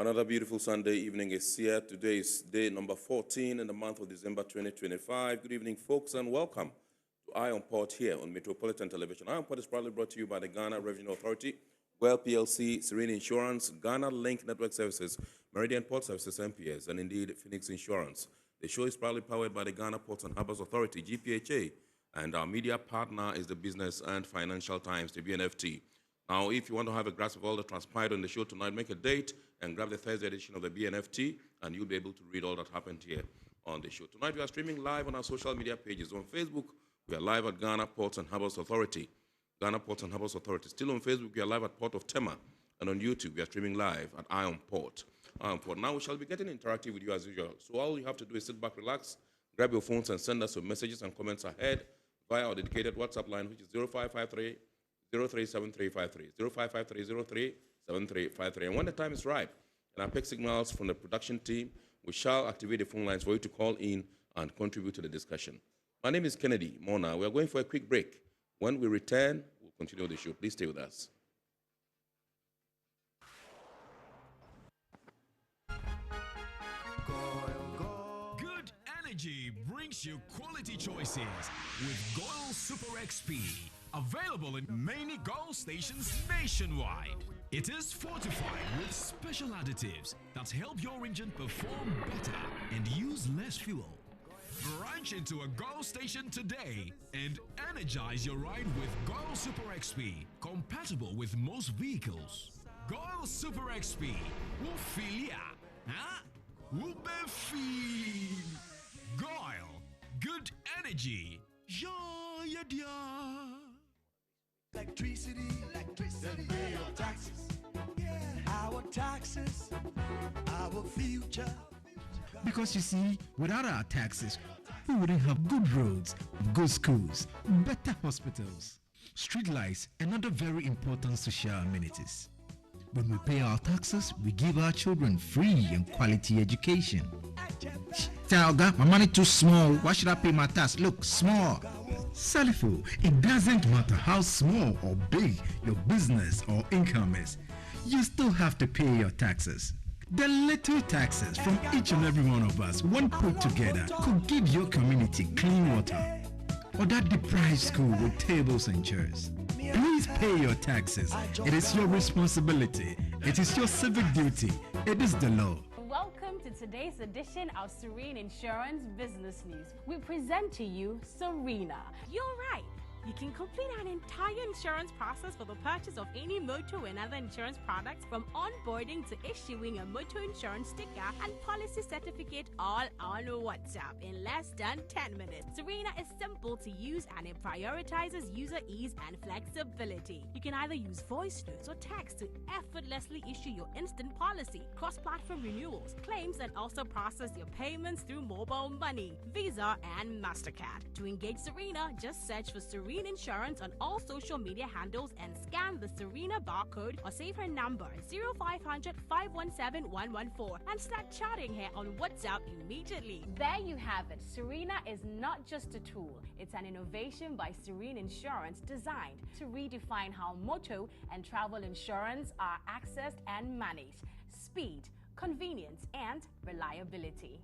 Another beautiful Sunday evening is here. Today is day number 14 in the month of December 2025. Good evening, folks, and welcome to Eye on Port here on Metropolitan Television. Eye on Port is proudly brought to you by the Ghana Revenue Authority, Well PLC, Serene Insurance, Ghana Link Network Services, Meridian Port Services, MPS, and indeed Phoenix Insurance. The show is proudly powered by the Ghana Ports and Harbours Authority-GPHA, and our media partner is the Business and Financial Times, the BNFT. Now, if you want to have a grasp of all that transpired on the show tonight, make a date and grab the Thursday edition of the BNFT, and you'll be able to read all that happened here on the show. Tonight, we are streaming live on our social media pages. On Facebook, we are live at Ghana Ports and Harbours Authority. Ghana Ports and Harbours Authority. Still on Facebook, we are live at Port of Tema. And on YouTube, we are streaming live at Eye on Port. Now, we shall be getting interactive with you as usual. So all you have to do is sit back, relax, grab your phones, and send us your messages and comments ahead via our dedicated WhatsApp line, which is 0553 037353, 0553 037353. And when the time is ripe and I pick signals from the production team, we shall activate the phone lines for you to call in and contribute to the discussion. My name is Kennedy Mona. We are going for a quick break. When we return, we'll continue the show. Please stay with us. Good energy brings you quality choices with Goil Super XP. Available in many Goil stations nationwide. It is fortified with special additives that help your engine perform better and use less fuel. Branch into a Goil station today and energize your ride with Goil Super XP, compatible with most vehicles. Goil Super XP will feel ya, huh? Will be feel. Goil, good energy. Yeah, yeah, yeah. Electricity, then pay your taxes. Our taxes, our future. Because you see, without our taxes, we wouldn't have good roads, good schools, better hospitals, street lights, and other very important social amenities. When we pay our taxes, we give our children free and quality education. Talga, my money too small. Why should I pay my tax? Look, small. Salifo, it doesn't matter how small or big your business or income is, you still have to pay your taxes. The little taxes from each and every one of us, when put together, could give your community clean water or that deprived school with tables and chairs. Please pay your taxes. It is your responsibility. It is your civic duty. It is the law. Welcome to today's edition of Serene Insurance Business News. We present to you Serena. You're right. You can complete an entire insurance process for the purchase of any motor and other insurance products, from onboarding to issuing a motor insurance sticker and policy certificate, all on WhatsApp in less than 10 minutes. Serena is simple to use and it prioritizes user ease and flexibility. You can either use voice notes or text to effortlessly issue your instant policy, cross-platform renewals, claims, and also process your payments through mobile money, Visa, and MasterCard. To engage Serena, just search for Serena Insurance on all social media handles and scan the Serena barcode or save her number 0500 517 114 and start chatting her on WhatsApp immediately. There you have it. Serena is not just a tool, it's an innovation by Serene Insurance designed to redefine how motor and travel insurance are accessed and managed. Speed, convenience, and reliability.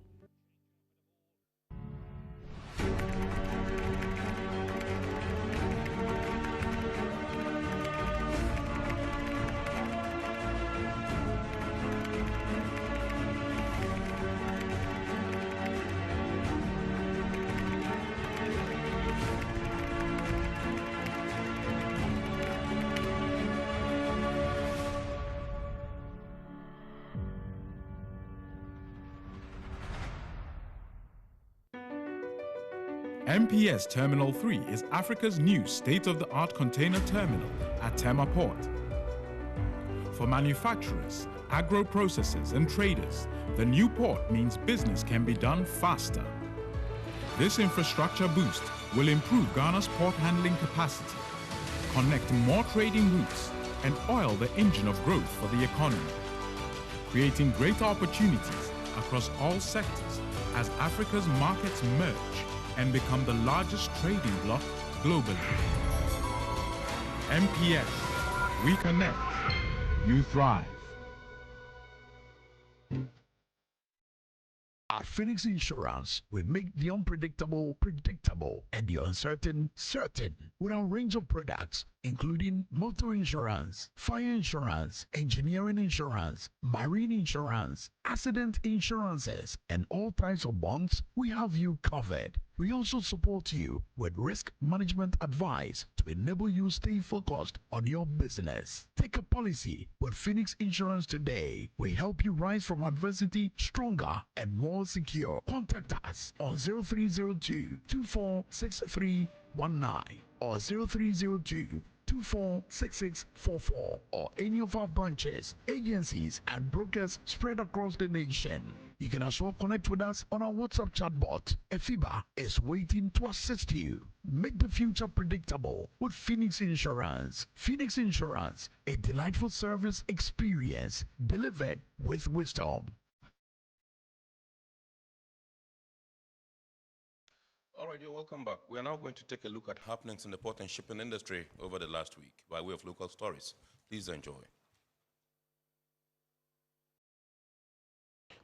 MPS Terminal 3 is Africa's new state-of-the-art container terminal at Tema Port. For manufacturers, agro-processors and traders, the new port means business can be done faster. This infrastructure boost will improve Ghana's port handling capacity, connect more trading routes, and oil the engine of growth for the economy, creating greater opportunities across all sectors as Africa's markets merge and become the largest trading bloc globally. MPS, we connect, you thrive. At Phoenix Insurance, we make the unpredictable predictable and the uncertain certain with our range of products, including motor insurance, fire insurance, engineering insurance, marine insurance, accident insurances, and all types of bonds. We have you covered. We also support you with risk management advice to enable you stay focused on your business. Take a policy with Phoenix Insurance today. We help you rise from adversity stronger and more secure. Contact us on 0302 246319 or 0302 246644 or any of our branches, agencies, and brokers spread across the nation. You can as well connect with us on our WhatsApp chatbot. Efiba is waiting to assist you. Make the future predictable with Phoenix Insurance. Phoenix Insurance, a delightful service experience delivered with wisdom. All right, you're welcome back. We are now going to take a look at happenings in the port and shipping industry over the last week by way of local stories. Please enjoy.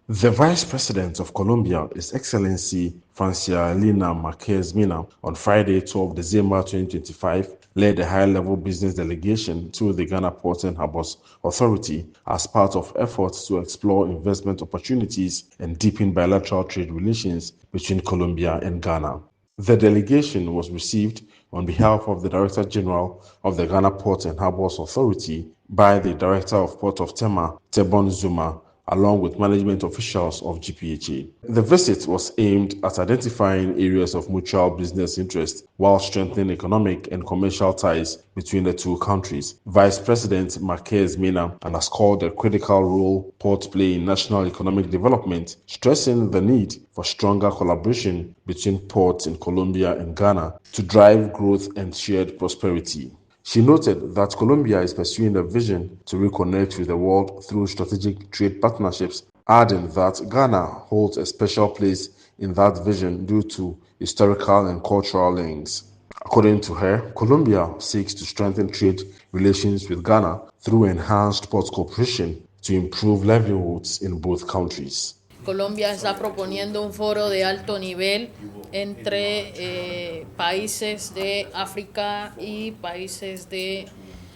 The Vice President of Colombia, His Excellency Francialina Marquez Mina, on Friday, 12 December 2025, led a high-level business delegation to the Ghana Ports and Harbours Authority as part of efforts to explore investment opportunities and deepen bilateral trade relations between Colombia and Ghana. The delegation was received on behalf of the Director General of the Ghana Ports and Harbours Authority by the Director of Port of Tema, Tebon Zuma, along with management officials of GPHA. The visit was aimed at identifying areas of mutual business interest while strengthening economic and commercial ties between the two countries. Vice President Marquez Mina underscored the critical role ports play in national economic development, stressing the need for stronger collaboration between ports in Colombia and Ghana to drive growth and shared prosperity. She noted that Colombia is pursuing a vision to reconnect with the world through strategic trade partnerships, adding that Ghana holds a special place in that vision due to historical and cultural links. According to her, Colombia seeks to strengthen trade relations with Ghana through enhanced port cooperation to improve livelihoods in both countries. Colombia está proponiendo un foro de alto nivel entre países de África y países de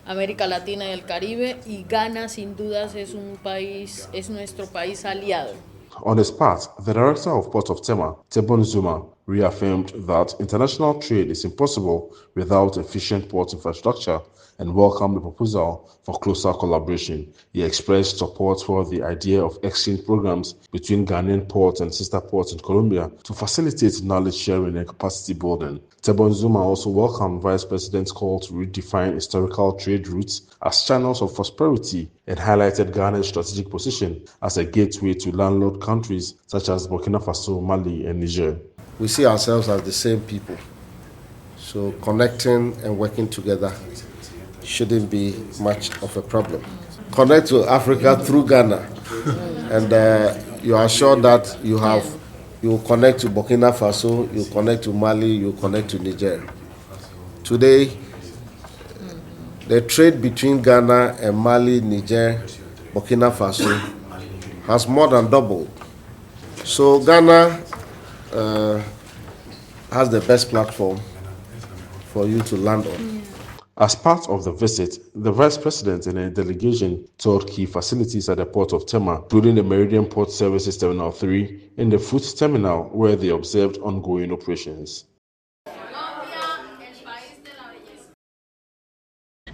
América Latina y el Caribe, y Ghana sin dudas es nuestro país aliado. On his part, the Director of Port of Tema, Tebon Zuma, reaffirmed that international trade is impossible without efficient port infrastructure and welcomed the proposal for closer collaboration. He expressed support for the idea of exchange programs between Ghanaian ports and sister ports in Colombia to facilitate knowledge sharing and capacity building. Tebon Zuma also welcomed Vice President's call to redefine historical trade routes as channels of prosperity and highlighted Ghana's strategic position as a gateway to landlocked countries such as Burkina Faso, Mali, and Niger. We see ourselves as the same people. So connecting and working together shouldn't be much of a problem. Connect to Africa through Ghana, and you are sure that you will connect to Burkina Faso, you connect to Mali, you connect to Niger. Today, the trade between Ghana and Mali, Niger, Burkina Faso has more than doubled. So Ghana has the best platform for you to land on. As part of the visit, the Vice President and a delegation toured key facilities at the Port of Tema, including the Meridian Port Services Terminal 3 and the Fruit Terminal, where they observed ongoing operations.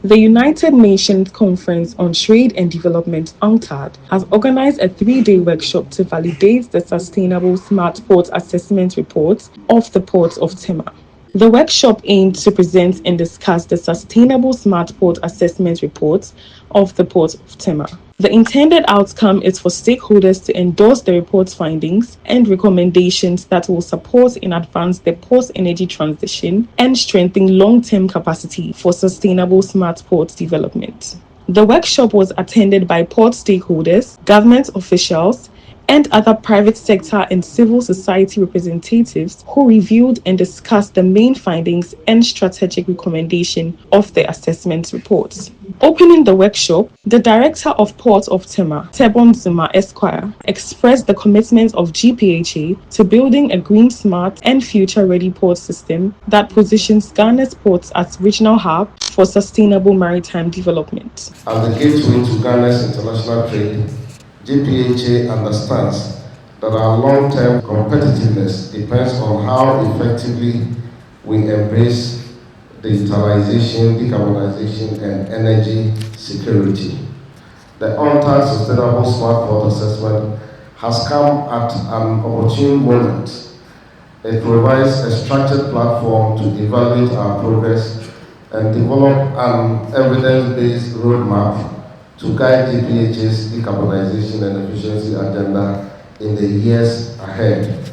The United Nations Conference on Trade and Development, UNCTAD, has organized a 3-day workshop to validate the Sustainable Smart Port Assessment Report of the Port of Tema. The workshop aimed to present and discuss the Sustainable Smart Port Assessment Report of the Port of Tema. The intended outcome is for stakeholders to endorse the report's findings and recommendations that will support and advance the port's energy transition and strengthen long-term capacity for sustainable smart port development. The workshop was attended by port stakeholders, government officials, and other private sector and civil society representatives who reviewed and discussed the main findings and strategic recommendation of the assessment report. Opening the workshop, the director of Port of Tema, Tebon Zuma Esquire, expressed the commitment of GPHA to building a green, smart, and future-ready port system that positions Ghana's ports as regional hub for sustainable maritime development. As the gateway to Ghana's international trade, GPHA understands that our long-term competitiveness depends on how effectively we embrace digitalization, decarbonization, and energy security. The UNTAD Sustainable Smart Port Assessment has come at an opportune moment. It provides a structured platform to evaluate our progress and develop an evidence-based roadmap to guide GPHA's decarbonization and efficiency agenda in the years ahead.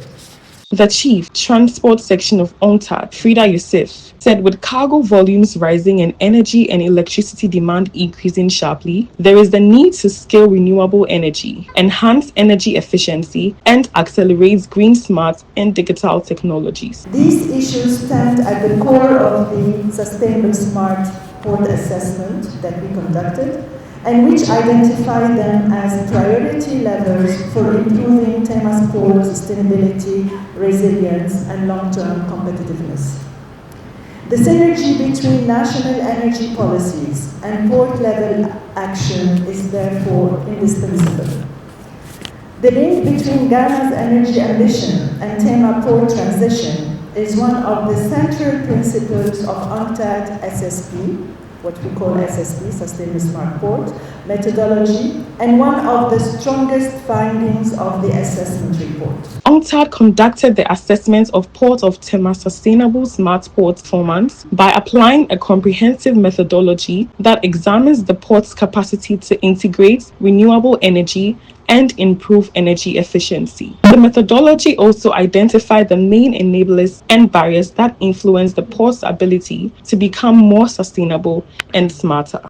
The Chief Transport Section of UNTAD, Frida Youssef, said with cargo volumes rising and energy and electricity demand increasing sharply, there is the need to scale renewable energy, enhance energy efficiency, and accelerate green, smart, and digital technologies. These issues stand at the core of the Sustainable Smart Port Assessment that we conducted, and which identify them as priority levers for improving Tema's port sustainability, resilience, and long-term competitiveness. The synergy between national energy policies and port-level action is therefore indispensable. The link between Ghana's energy ambition and Tema port transition is one of the central principles of UNTAD SSP, what we call SSP, Sustainable Smart Port, methodology, and one of the strongest findings of the assessment report. UNTAD conducted the assessment of Port of Tema Sustainable Smart Port performance by applying a comprehensive methodology that examines the port's capacity to integrate renewable energy and improve energy efficiency. The methodology also identified the main enablers and barriers that influence the port's ability to become more sustainable and smarter.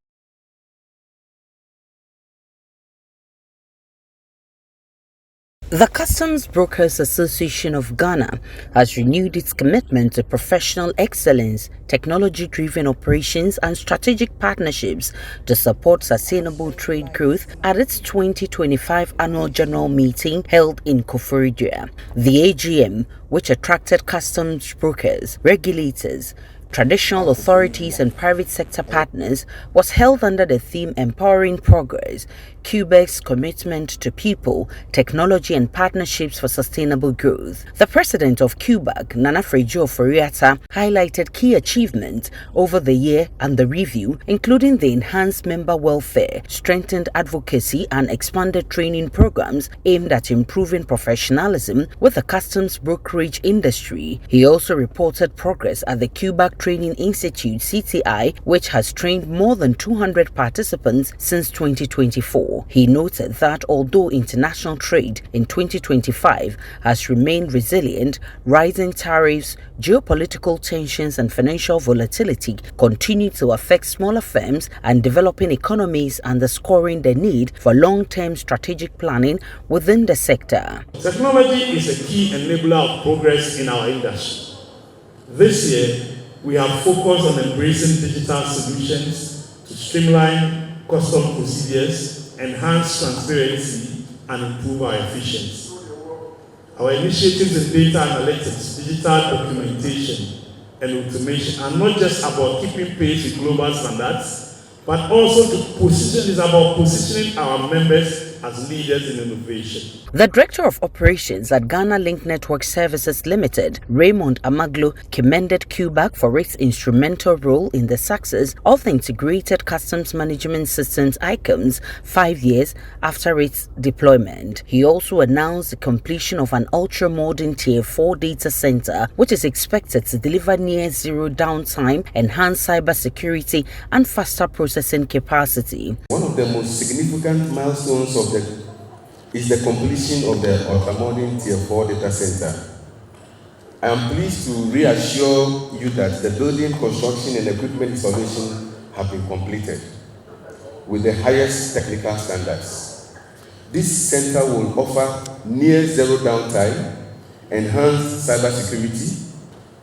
The Customs Brokers Association of Ghana has renewed its commitment to professional excellence, technology-driven operations, and strategic partnerships to support sustainable trade growth at its 2025 annual general meeting held in Koforidua. The AGM, which attracted customs brokers, regulators, traditional authorities and private sector partners, was held under the theme Empowering Progress, Quebec's commitment to people, technology and partnerships for sustainable growth. The president of Quebec, Nana Frejo Foriata, highlighted key achievements over the year and the review, including the enhanced member welfare, strengthened advocacy and expanded training programs aimed at improving professionalism with the customs brokerage industry. He also reported progress at the Quebec Training Institute (CTI), which has trained more than 200 participants since 2024. He noted that although international trade in 2025 has remained resilient, rising tariffs, geopolitical tensions, and financial volatility continue to affect smaller firms and developing economies, underscoring the need for long-term strategic planning within the sector. Technology is a key enabler of progress in our industry. This year, we have focused on embracing digital solutions to streamline custom procedures, enhance transparency, and improve our efficiency. Our initiatives in data analytics, digital documentation, and automation are not just about keeping pace with global standards, but also is about positioning our members as leaders in innovation. The Director of Operations at Ghana Link Network Services Limited, Raymond Amaglo, commended Quebec for its instrumental role in the success of the Integrated Customs Management Systems ICOMS 5 years after its deployment. He also announced the completion of an ultra-modern Tier 4 data center, which is expected to deliver near zero downtime, enhance cybersecurity, and faster processing capacity. One of the most significant milestones is the completion of the ultra-modern Tier 4 data center. I am pleased to reassure you that the building construction and equipment installation have been completed with the highest technical standards. This center will offer near zero downtime, enhanced cybersecurity,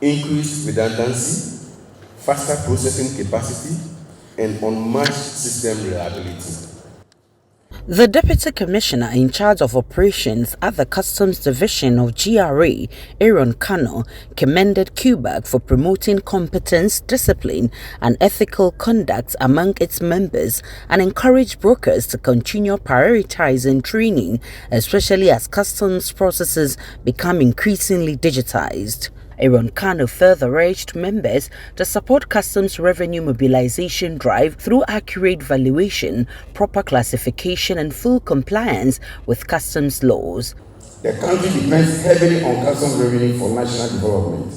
increased redundancy, faster processing capacity, and unmatched system reliability. The Deputy Commissioner in charge of operations at the Customs Division of GRA, Aaron Kano, commended QBAC for promoting competence, discipline, and ethical conduct among its members and encouraged brokers to continue prioritizing training, especially as customs processes become increasingly digitized. Aaron Kano further urged members to support customs revenue mobilization drive through accurate valuation, proper classification, and full compliance with customs laws. The country depends heavily on customs revenue for national development,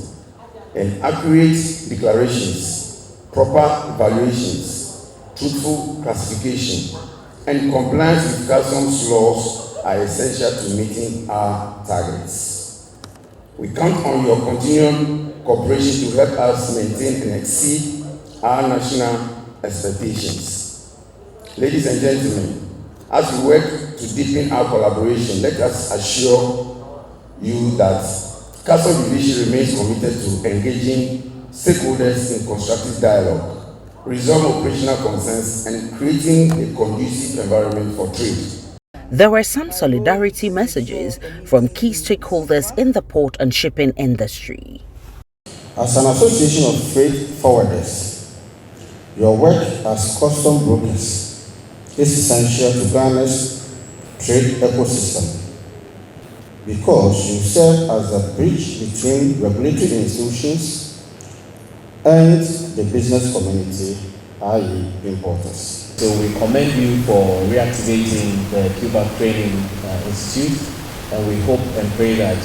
and accurate declarations, proper valuations, truthful classification, and compliance with customs laws are essential to meeting our targets. We count on your continued cooperation to help us maintain and exceed our national expectations. Ladies and gentlemen, as we work to deepen our collaboration, let us assure you that Customs Division remains committed to engaging stakeholders in constructive dialogue, resolve operational concerns, and creating a conducive environment for trade. There were some solidarity messages from key stakeholders in the port and shipping industry. As an association of freight forwarders, your work as custom brokers is essential to Ghana's trade ecosystem because you serve as a bridge between regulatory institutions and the business community, i.e. importers. So we commend you for reactivating the QBAC Training Institute, and we hope and pray that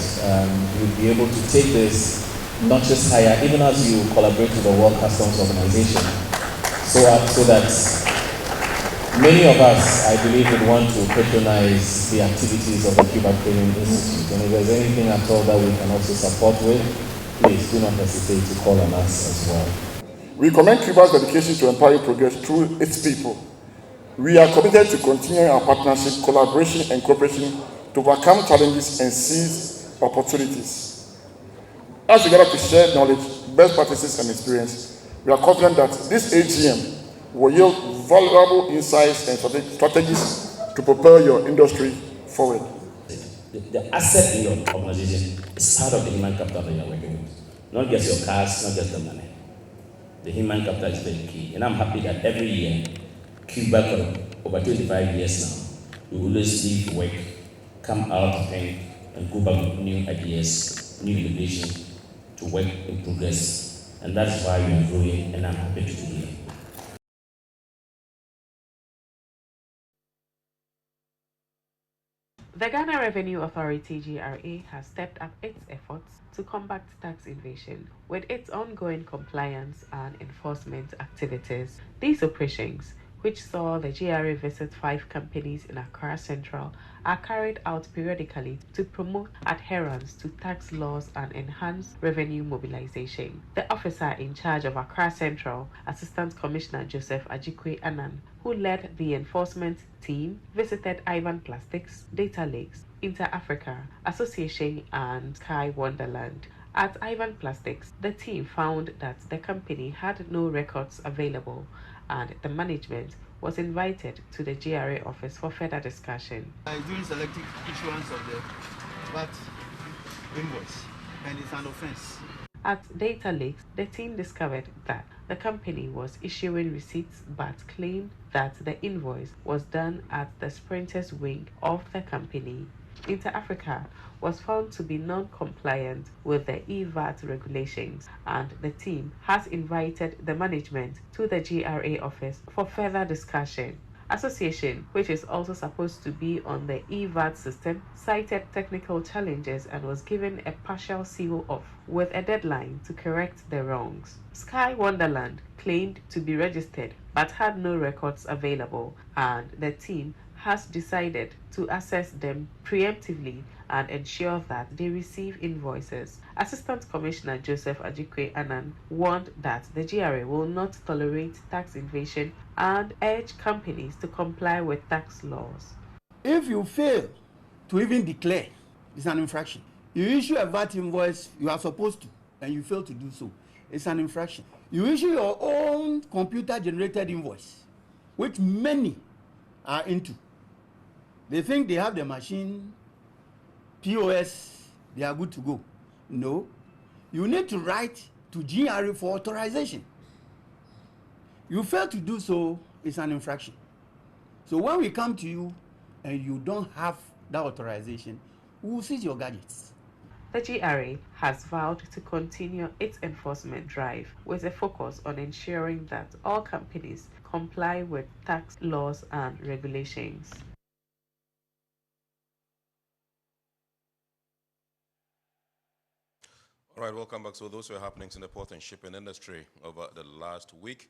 you'll be able to take this not just higher, even as you collaborate with the World Customs Organization, so that many of us, I believe, would want to patronize the activities of the QBAC Training Institute. And if there's anything at all that we can also support with, please do not hesitate to call on us as well. We commend QBAC's dedication to empowering progress through its people. We are committed to continuing our partnership, collaboration, and cooperation to overcome challenges and seize opportunities. As we gather to share knowledge, best practices, and experience, we are confident that this AGM will yield valuable insights and strategies to propel your industry forward. The asset in your organization is part of the human capital that you are working with. Not just your cars, not just the money. The human capital is very key. And I'm happy that every year, QBAC for over 25 years now, we always leave work, come out and go back with new ideas, new innovation to work in progress. And that's why we are growing, and I'm happy to be here. The Ghana Revenue Authority (GRA) has stepped up its efforts to combat tax evasion with its ongoing compliance and enforcement activities. These operations, which saw the GRA visit 5 companies in Accra Central, are carried out periodically to promote adherence to tax laws and enhance revenue mobilization. The officer in charge of Accra Central, Assistant Commissioner Joseph Ajikwe Annan, who led the enforcement team, visited Ivan Plastics, Data Lakes, Inter-Africa Association, and Sky Wonderland. At Ivan Plastics, the team found that the company had no records available, and the management was invited to the GRA office for further discussion. During selective issuance of the VAT invoice, and it's an offense. At Data Lakes, the team discovered that the company was issuing receipts but claimed that the invoice was done at the Sprinters wing of the company. Inter-Africa was found to be non-compliant with the EVAT regulations, and the team has invited the management to the GRA office for further discussion. Association, which is also supposed to be on the EVAT system, cited technical challenges and was given a partial seal off with a deadline to correct the wrongs. Sky Wonderland claimed to be registered but had no records available, and the team has decided to assess them preemptively and ensure that they receive invoices. Assistant Commissioner Joseph Ajikwe Annan warned that the GRA will not tolerate tax evasion and urged companies to comply with tax laws. If you fail to even declare, it's an infraction. You issue a VAT invoice, you are supposed to, and you fail to do so, it's an infraction. You issue your own computer-generated invoice, which many are into. They think they have the machine, POS, they are good to go. No, you need to write to GRA for authorization. You fail to do so, it's an infraction. So when we come to you and you don't have that authorization, we will seize your gadgets. The GRA has vowed to continue its enforcement drive with a focus on ensuring that all companies comply with tax laws and regulations. All right, welcome back. So those were happenings in the port and shipping industry over the last week.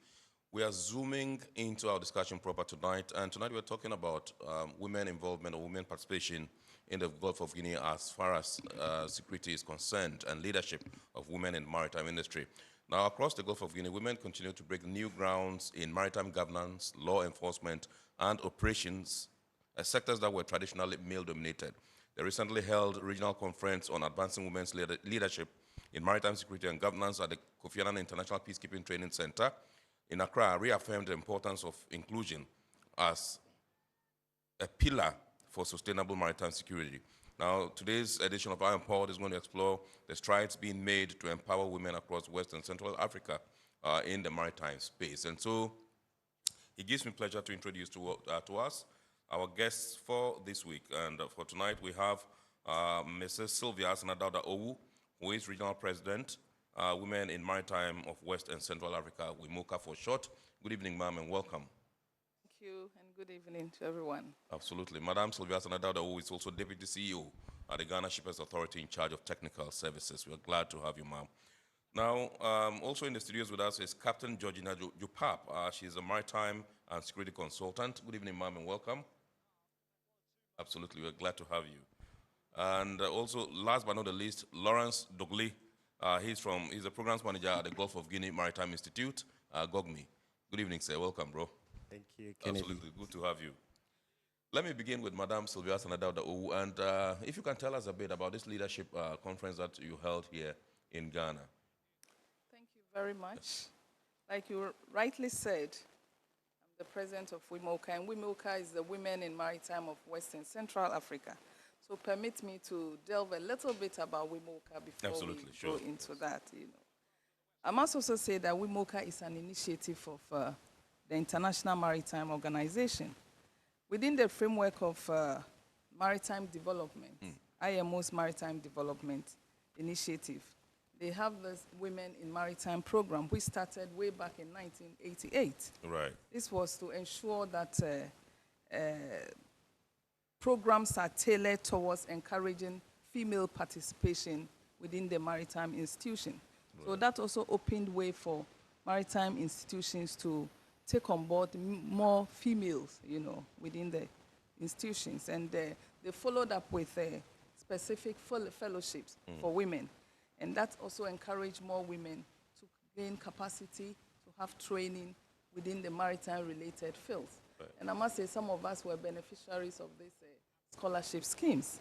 We are zooming into our discussion proper tonight, and tonight we're talking about women involvement or women participation in the Gulf of Guinea as far as security is concerned and leadership of women in the maritime industry. Now, across the Gulf of Guinea, women continue to break new grounds in maritime governance, law enforcement, and operations, sectors that were traditionally male-dominated. The recently held regional conference on advancing women's leadership in maritime security and governance at the Kofi Annan International Peacekeeping Training Center in Accra reaffirmed the importance of inclusion as a pillar for sustainable maritime security. Now, today's edition of Iron Pod is going to explore the strides being made to empower women across West and Central Africa in the maritime space. And so it gives me pleasure to introduce to us our guests for this week. And for tonight, we have Mrs. Sylvia Asanadauda Owu, who is Regional President, Women in Maritime of West and Central Africa, WIMOCA for short. Good evening, ma'am, and welcome. Thank you, and good evening to everyone. Absolutely. Madam Sylvia Asanadauda Owu is also Deputy CEO at the Ghana Shippers Authority in charge of technical services. We are glad to have you, ma'am. Now, also in the studios with us is Captain Georgina Jupap. She's a maritime and security consultant. Good evening, ma'am, and welcome. Absolutely, we're glad to have you. And also, last but not the least, Lawrence Dogli. He's a programs manager at the Gulf of Guinea Maritime Institute, GOGMI. Good evening, sir. Welcome, bro. Thank you, Kennedy. Absolutely, good to have you. Let me begin with Madam Sylvia Asanadauda Owu, and if you can tell us a bit about this leadership conference that you held here in Ghana. Thank you very much. Like you rightly said, I'm the president of WIMOCA, and WIMOCA is the Women in Maritime of West and Central Africa. So permit me to delve a little bit about WIMOCA before we go into that. I must also say that WIMOCA is an initiative of the International Maritime Organization. Within the framework of maritime development, IMO's Maritime Development Initiative, they have this Women in Maritime program, which started way back in 1988. Right. This was to ensure that programs are tailored towards encouraging female participation within the maritime institution. Right. So that also opened way for maritime institutions to take on board more females, within the institutions. And they followed up with specific fellowships for women. And that also encouraged more women to gain capacity, to have training within the maritime-related fields. Right. And I must say some of us were beneficiaries of these scholarship schemes.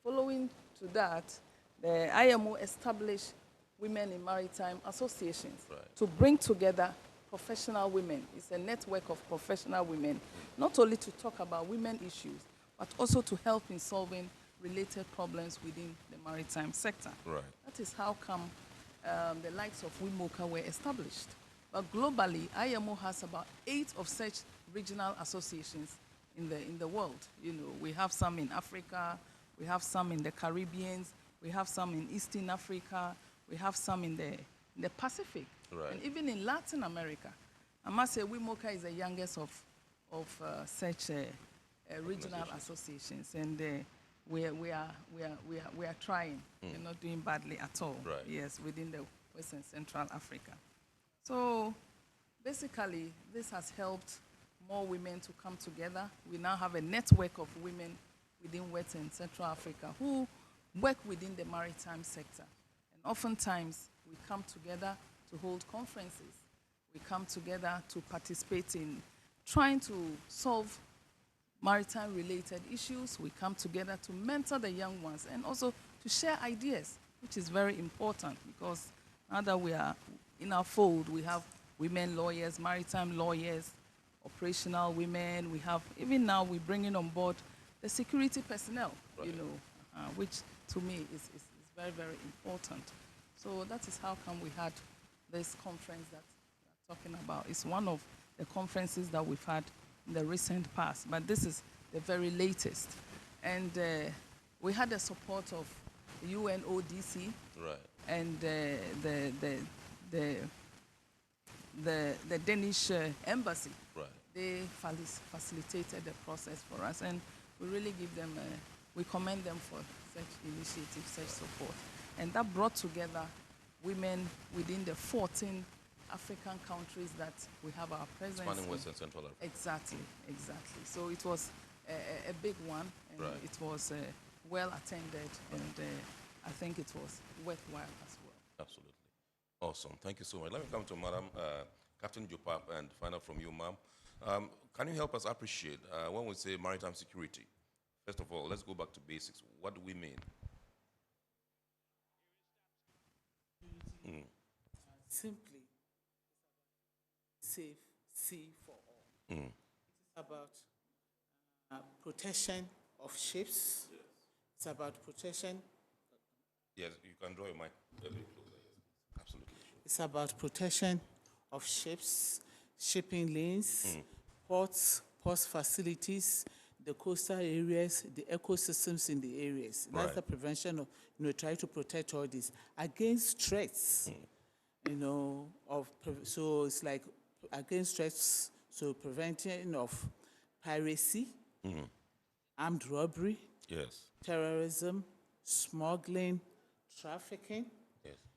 Following to that, the IMO established Women in Maritime associations to bring together professional women. It's a network of professional women, not only to talk about women issues, but also to help in solving related problems within the maritime sector. Right. That is how come the likes of WIMOCA were established. But globally, IMO has about 8 of such regional associations in the world. We have some in Africa, we have some in the Caribbean, we have some in Eastern Africa, we have some in the Pacific, and even in Latin America. I must say, WIMOCA is the youngest of such regional associations, and we are trying. We're not doing badly at all. Right. Yes, within the West and Central Africa. So basically, this has helped more women to come together. We now have a network of women within West and Central Africa who work within the maritime sector. And oftentimes, we come together to hold conferences. We come together to participate in trying to solve maritime-related issues. We come together to mentor the young ones and also to share ideas, which is very important because now that we are in our fold, we have women lawyers, maritime lawyers, operational women. We have, even now, we're bringing on board the security personnel, you know, which to me is very, very important. So that is how come we had this conference that we're talking about. It's one of the conferences that we've had in the recent past, but this is the very latest. And we had the support of the UNODC and the Danish embassy. They facilitated the process for us, and we really give them, we commend them for such initiative, such support. And that brought together women within the 14 African countries that we have our presence Spanning West and Central Africa. Exactly, exactly. So it was a big one, and it was well attended, and I think it was worthwhile as well. Absolutely. Awesome. Thank you so much. Let me come to Madam Captain Jopap and find out from you, ma'am. Can you help us appreciate when we say maritime security? First of all, let's go back to basics. What do we mean? Simply, safe sea for all. It is about protection of ships. Yes. It's about protection. Yes, you can draw your mic a bit closer. Yes. Absolutely. It's about protection of ships, shipping lanes, ports, port facilities, the coastal areas, the ecosystems in the areas. That's the prevention of, try to protect all this against threats, so it's like against threats, so prevention of piracy, armed robbery, terrorism, smuggling, trafficking.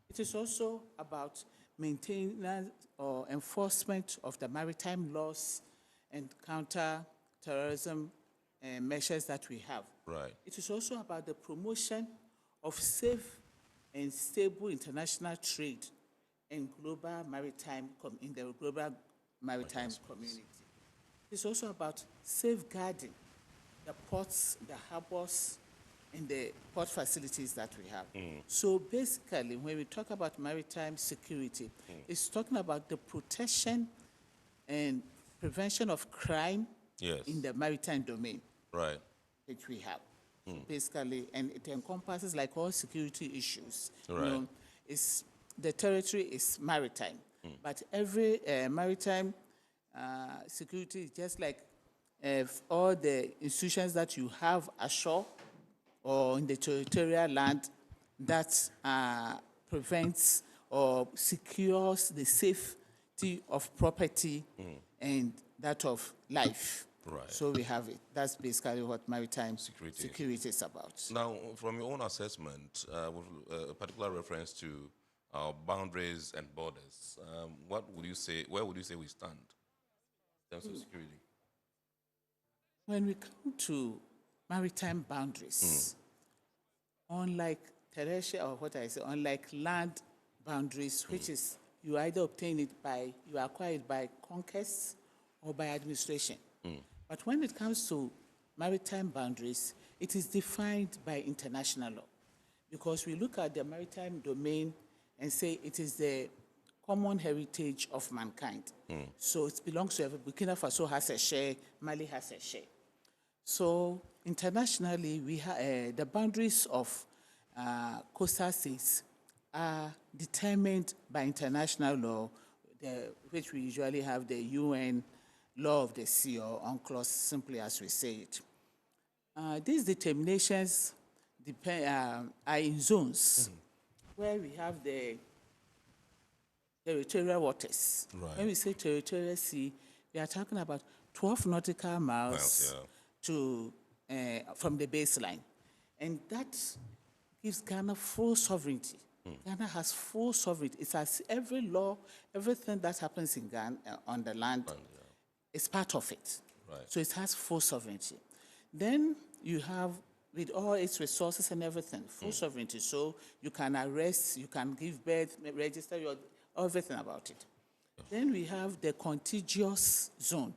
It is also about maintenance or enforcement of the maritime laws and counter-terrorism measures that we have. It is also about the promotion of safe and stable international trade in global maritime in the global maritime community. It's also about safeguarding the ports, the harbors, and the port facilities that we have. So basically, when we talk about maritime security, it's talking about the protection and prevention of crime in the maritime domain, which we have. So basically, and it encompasses like all security issues. It's, the territory is maritime, but every maritime security is just like all the institutions that you have ashore or in the territorial land that prevents or secures the safety of property and that of life. So we have it. That's basically what maritime security is about. Now, from your own assessment, with a particular reference to our boundaries and borders, what would you say, where would you say we stand in terms of security? When we come to maritime boundaries, unlike terrestrial, or what I say, unlike land boundaries, which is you either obtain it by, you acquire it by conquest or by administration. But when it comes to maritime boundaries, it is defined by international law, because we look at the maritime domain and say it is the common heritage of mankind. So it belongs to everybody. Burkina Faso has a share, Mali has a share. So internationally, we the boundaries of coastal states are determined by international law, which we usually have the UN Law of the Sea, or UNCLOS, simply as we say it. These determinations are in zones where we have the territorial waters. When we say territorial sea, we are talking about 12 nautical miles to, from the baseline. And that gives Ghana full sovereignty. Ghana has full sovereignty. It's as every law, everything that happens in Ghana on the land is part of it. So it has full sovereignty. Then you have, with all its resources and everything, full sovereignty. So you can arrest, you can give birth, register your, everything about it. Then we have the contiguous zone,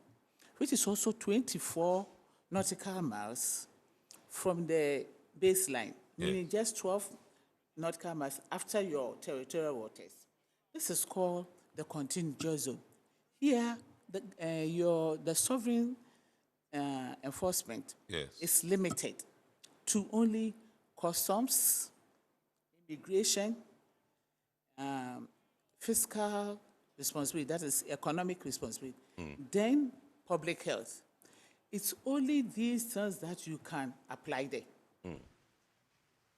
which is also 24 nautical miles from the baseline, meaning just 12 nautical miles after your territorial waters. This is called the contingent zone. Here, the sovereign enforcement is limited to only customs, immigration, fiscal responsibility, that is economic responsibility, then public health. It's only these things that you can apply there.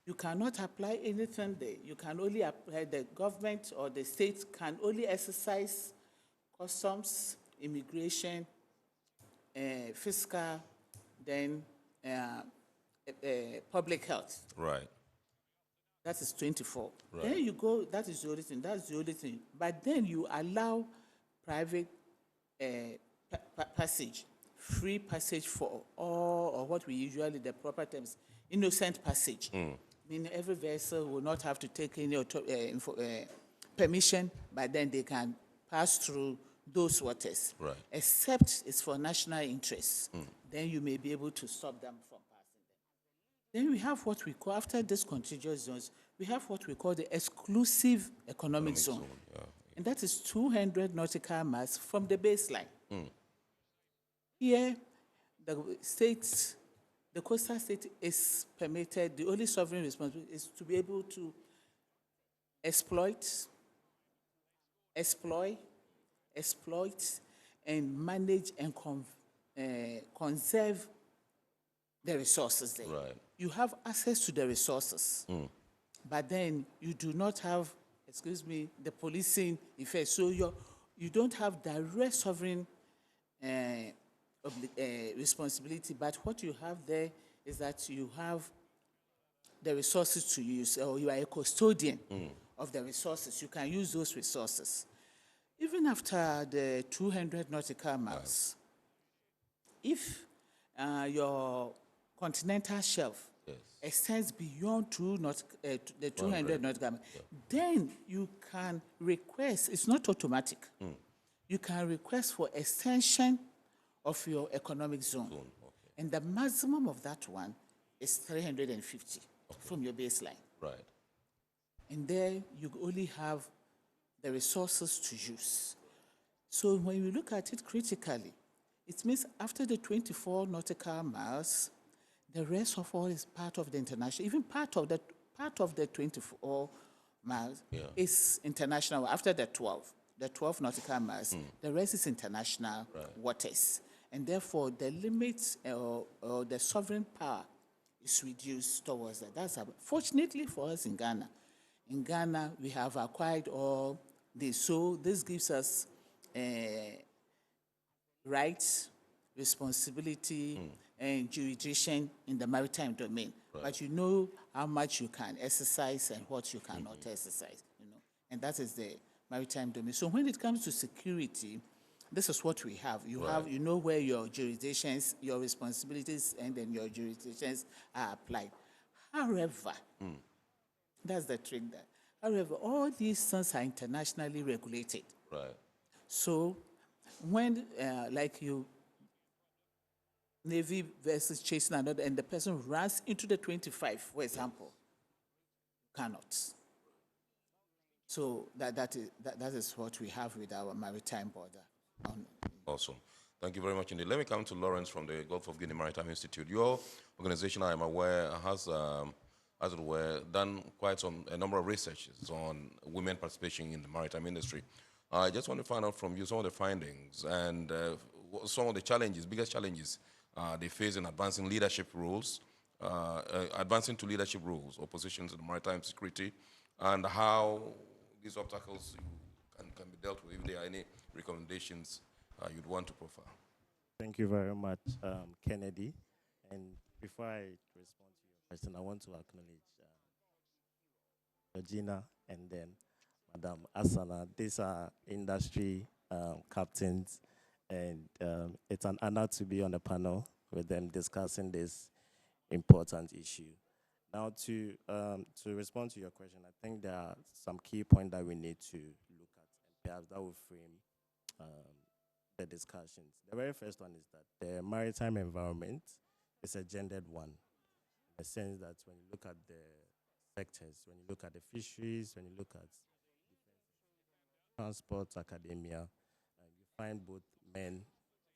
You cannot apply anything there. You can only apply, the government or the state can only exercise customs, immigration, fiscal, then public health. Right. That is 24. Right. Then you go, that is the only thing, that's the only thing. But then you allow private passage, free passage for all, or what we usually, the proper terms, innocent passage. Meaning every vessel will not have to take any permission, but then they can pass through those waters. Right. Except it's for national interest. Then you may be able to stop them from passing them. Then we have what we call, after these contiguous zones, we have what we call the exclusive economic zone. And that is 200 nautical miles from the baseline. Here, the coastal state is permitted, the only sovereign responsibility is to be able to exploit, and manage and conserve the resources there. Right. You have access to the resources, but then you do not have, the policing effect. So you don't have direct sovereign responsibility, but what you have there is that you have the resources to use, or you are a custodian of the resources. You can use those resources. Even after the 200 nautical miles, if your continental shelf extends beyond the 200 nautical miles, then you can request, it's not automatic, you can request for extension of your economic zone. And the maximum of that one is 350 from your baseline. Right. And there you only have the resources to use. So when you look at it critically, it means after the 24 nautical miles, the rest of all is part of the international, even part of the 24 miles is international after the 12 nautical miles, the rest is international waters. And therefore, the limits or the sovereign power is reduced towards that. Fortunately for us in Ghana, we have acquired all this. So this gives us rights, responsibility, and jurisdiction in the maritime domain. But you know how much you can exercise and what you cannot exercise. And that is the maritime domain. So when it comes to security, this is what we have. You know where your jurisdictions, your responsibilities, and then your jurisdictions are applied. However, that's the trick there. However, all these things are internationally regulated. Right. So when, Navy vessels chasing another, and the person runs into the 25, for example, cannot. So that is what we have with our maritime border. Awesome. Thank you very much indeed. Let me come to Lawrence from the Gulf of Guinea Maritime Institute. Your organization, I am aware, has, as it were, done quite a number of researches on women participation in the maritime industry. I just want to find out from you some of the findings and some of the challenges, biggest challenges they face in advancing leadership roles, advancing to leadership roles or positions in maritime security, and how these obstacles can be dealt with, if there are any recommendations you'd want to profile. Thank you very much, Kennedy. And before I respond to your question, I want to acknowledge Regina and then Madam Asana. These are industry captains, and it's an honor to be on the panel with them discussing this important issue. Now, to respond to your question, I think there are some key points that we need to look at, and perhaps that will frame the discussions. The very first one is that the maritime environment is a gendered one, in the sense that when you look at the sectors, when you look at the fisheries, when you look at transport, academia, you find both men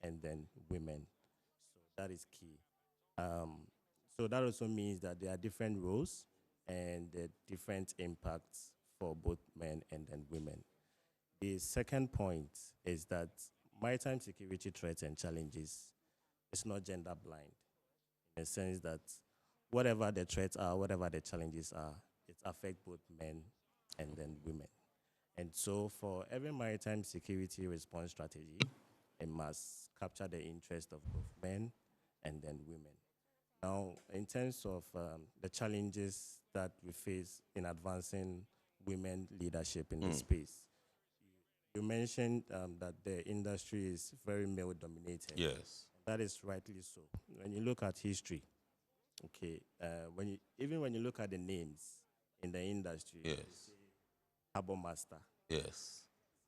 and then women. So that is key. So that also means that there are different roles and different impacts for both men and then women. The second point is that maritime security threats and challenges is not gender blind, in the sense that whatever the threats are, whatever the challenges are, it affects both men and then women. And so for every maritime security response strategy, it must capture the interest of both men and then women. Now, in terms of the challenges that we face in advancing women leadership in the space, you mentioned that the industry is very male-dominated. Yes. That is rightly so. When you look at history, okay, even when you look at the names in the industry, yes, Harbour Master, yes,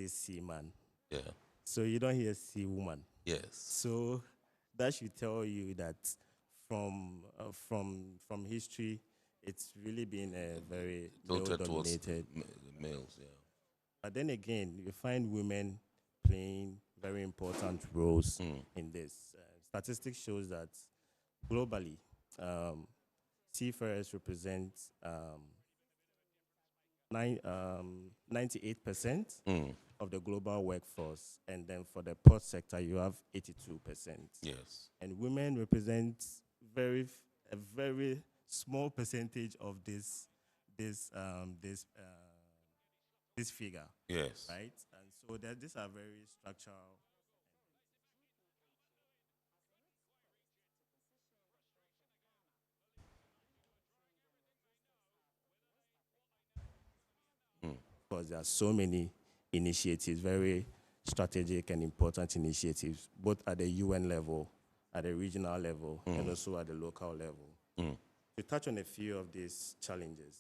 seaman, yeah, so you don't hear sea woman. yes. So that should tell you that from history, it's really been a very male-dominated. Males, yeah. But then again, you find women playing very important roles in this. Statistics shows that globally, seafarers represent 98% of the global workforce, and then for the port sector, you have 82%. Yes. And women represent a very small percentage of this figure. Yes. Right? And so these are very structural. Because there are so many initiatives, very strategic and important initiatives, both at the UN level, at the regional level, and also at the local level. To touch on a few of these challenges,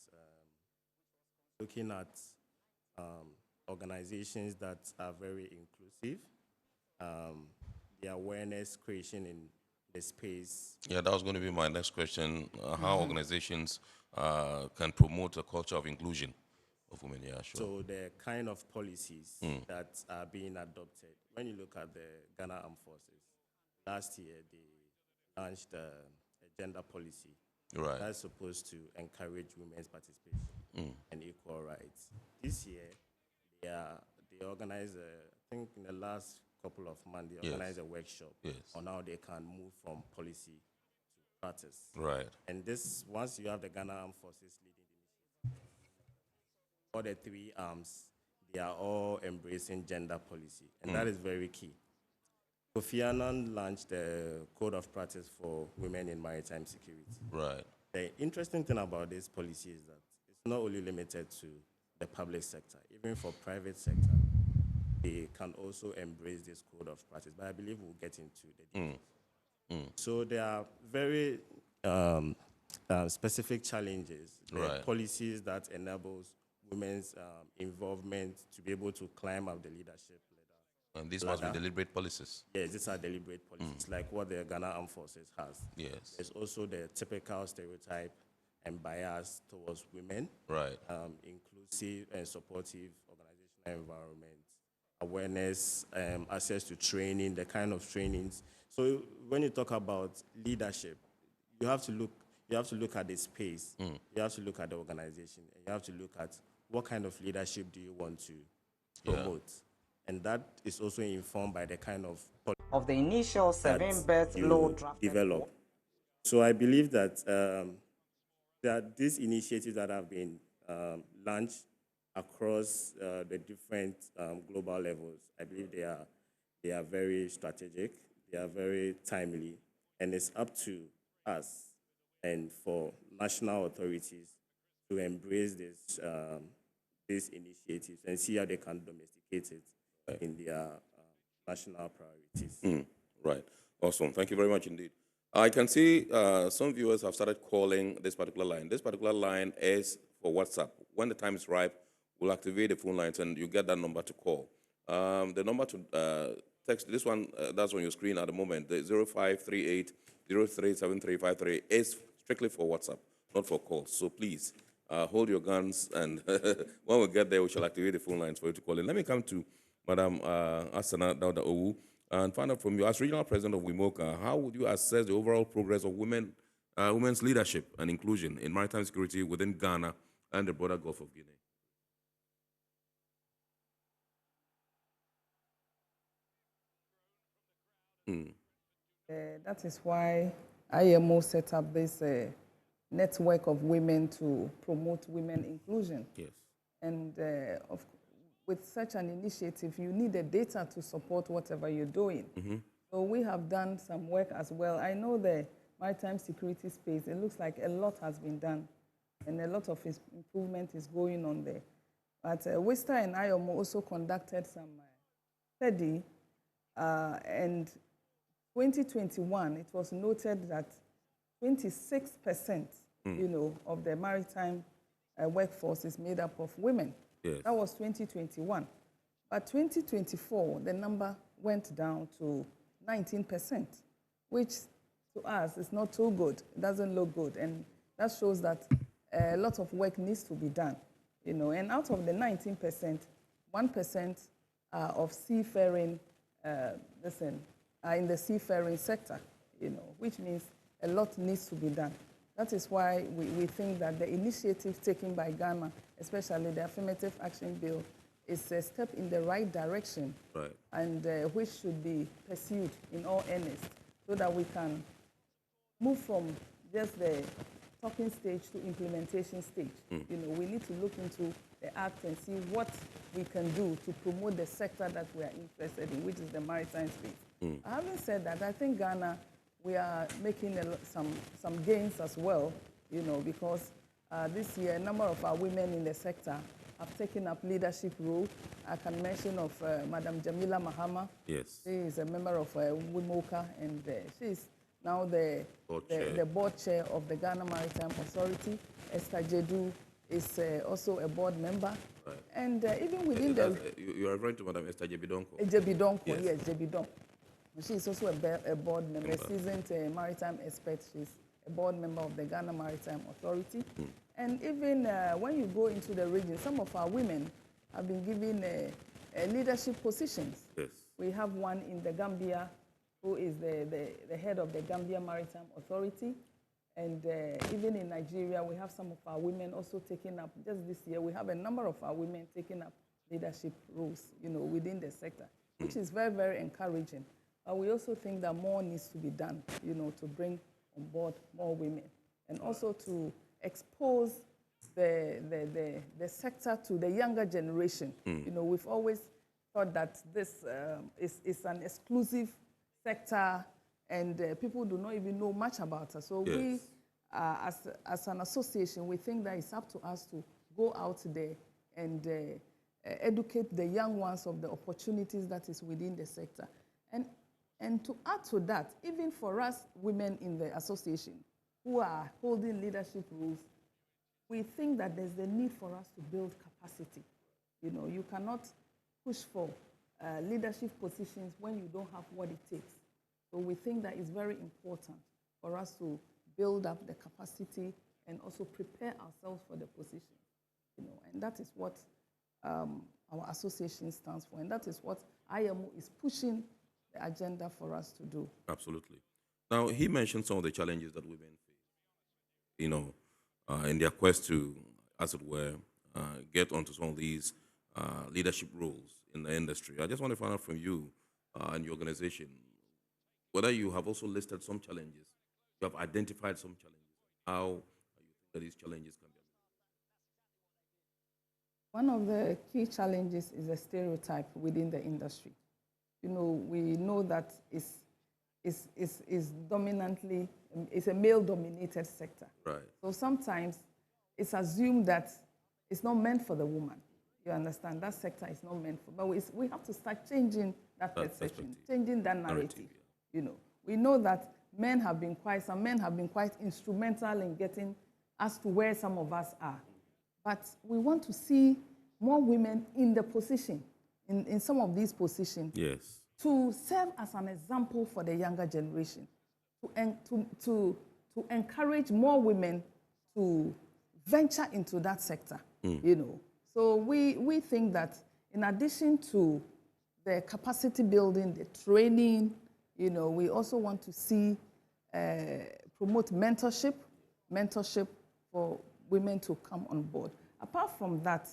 looking at organizations that are very inclusive, the awareness creation in the space. Yeah, that was going to be my next question. How organizations can promote a culture of inclusion of women, yeah, sure. So the kind of policies that are being adopted, when you look at the Ghana Armed Forces, last year they launched a gender policy that's supposed to encourage women's participation and equal rights. This year, they organized, I think in the last couple of months, they organized a workshop on how they can move from policy to practice. Right. And this, once you have the Ghana Armed Forces leading the initiative, all the three arms, they are all embracing gender policy, and that is very key. Kofi Annan launched the Code of Practice for Women in Maritime Security. Right. The interesting thing about this policy is that it's not only limited to the public sector. Even for private sector, they can also embrace this Code of Practice. But I believe we'll get into the details. So there are very specific challenges, policies that enables women's involvement to be able to climb up the leadership ladder. And these must be deliberate policies. Yes, these are deliberate policies, like what the Ghana Armed Forces has. Yes. There's also the typical stereotype and bias towards women. Right. Inclusive and supportive organizational environment, awareness, access to training, the kind of trainings. So when you talk about leadership, you have to look at the space. You have to look at the organization, and you have to look at what kind of leadership do you want to promote. And that is also informed by the kind of the initial 7-berth low draft develop. So I believe that that these initiatives that have been launched across the different global levels, I believe they are very strategic, they are very timely, and it's up to us and for national authorities to embrace these initiatives and see how they can domesticate it in their national priorities. Right. Awesome. Thank you very much indeed. I can see some viewers have started calling this particular line. This particular line is for WhatsApp. When the time is ripe, we'll activate the phone lines and you get that number to call. The number to text. This one, that's on your screen at the moment. The 0538-037353 is strictly for WhatsApp, not for calls. So please, hold your guns, and when we get there, we shall activate the phone lines for you to call in. Let me come to Madam Asana Dauda Owu and find out from you, as regional president of WIMOCA, how would you assess the overall progress of women's leadership and inclusion in maritime security within Ghana and the broader Gulf of Guinea? That is why IMO set up this network of women to promote women inclusion. Yes. And with such an initiative, you need the data to support whatever you're doing. So we have done some work as well. I know the maritime security space, it looks like a lot has been done, and a lot of improvement is going on there. But WISTA and IMO also conducted some study, and 2021, it was noted that 26%, of the maritime workforce is made up of women. Yes. That was 2021. But 2024, the number went down to 19%, which to us is not so good. It doesn't look good. And that shows that a lot of work needs to be done. And out of the 19%, 1% of seafaring, are in the seafaring sector, which means a lot needs to be done. That is why we think that the initiative taken by Ghana, especially the Affirmative Action Bill, is a step in the right direction, right, and which should be pursued in all earnest, so that we can move from just the talking stage to implementation stage. We need to look into the act and see what we can do to promote the sector that we are interested in, which is the maritime space. Having said that, I think Ghana, we are making some gains as well, because this year a number of our women in the sector have taken up leadership role. I can mention of Madam Jamila Mahama. Yes. She is a member of WIMOCA, and she is now the board chair of the Ghana Maritime Authority. Esther Jedu is also a board member. Right. And even within you are referring to Madam Esther Jebidonko? Jebidonko, yes, Jebidonko. She is also a board member, a seasoned maritime expert. She's a board member of the Ghana Maritime Authority. And even when you go into the region, some of our women have been given leadership positions. Yes. We have one in the Gambia who is the head of the Gambia Maritime Authority. And even in Nigeria, we have some of our women also taking up, just this year, we have a number of our women taking up leadership roles, within the sector, which is very, very encouraging. But we also think that more needs to be done, to bring on board more women, and also to expose the sector to the younger generation. We've always thought that this is an exclusive sector, and people do not even know much about us. So yes, we, as an association, we think that it's up to us to go out there and educate the young ones of the opportunities that is within the sector. And to add to that, even for us women in the association who are holding leadership roles, we think that there's a need for us to build capacity. You cannot push for leadership positions when you don't have what it takes. So we think that it's very important for us to build up the capacity and also prepare ourselves for the position. And that is what our association stands for, and that is what IMO is pushing the agenda for us to do. Absolutely. Now, he mentioned some of the challenges that women face, in their quest to, as it were, get onto some of these leadership roles in the industry. I just want to find out from you and your organization whether you have also listed some challenges, you have identified some challenges, how you think that these challenges can be addressed. One of the key challenges is a stereotype within the industry. We know that it's dominantly, it's a male-dominated sector. Right. So sometimes it's assumed that it's not meant for the woman. You understand? That sector is not meant for, but we have to start changing that perception, changing that narrative. We know that some men have been quite instrumental in getting us to where some of us are. But we want to see more women in the position, in some of these positions. Yes. to serve as an example for the younger generation, to encourage more women to venture into that sector, you know. So we think that in addition to the capacity building, the training, you know, we also want to see promote mentorship for women to come on board. Apart from that,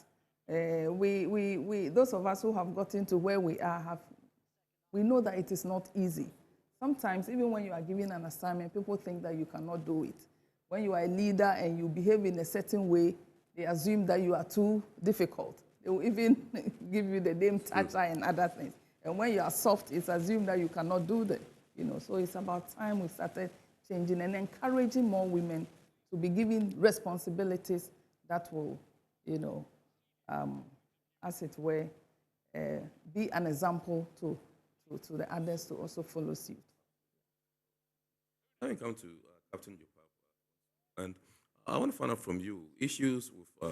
we those of us who have gotten to where we are we know that it is not easy. Sometimes, even when you are given an assignment, people think that you cannot do it. When you are a leader and you behave in a certain way, they assume that you are too difficult. They will even give you the name Tacha and other things. And when you are soft, it's assumed that you cannot do that. You know, so it's about time we started changing and encouraging more women to be given responsibilities that will, you know, as it were, be an example to the others to also follow suit. Let me come to Captain Jopapa, and I want to find out from you issues with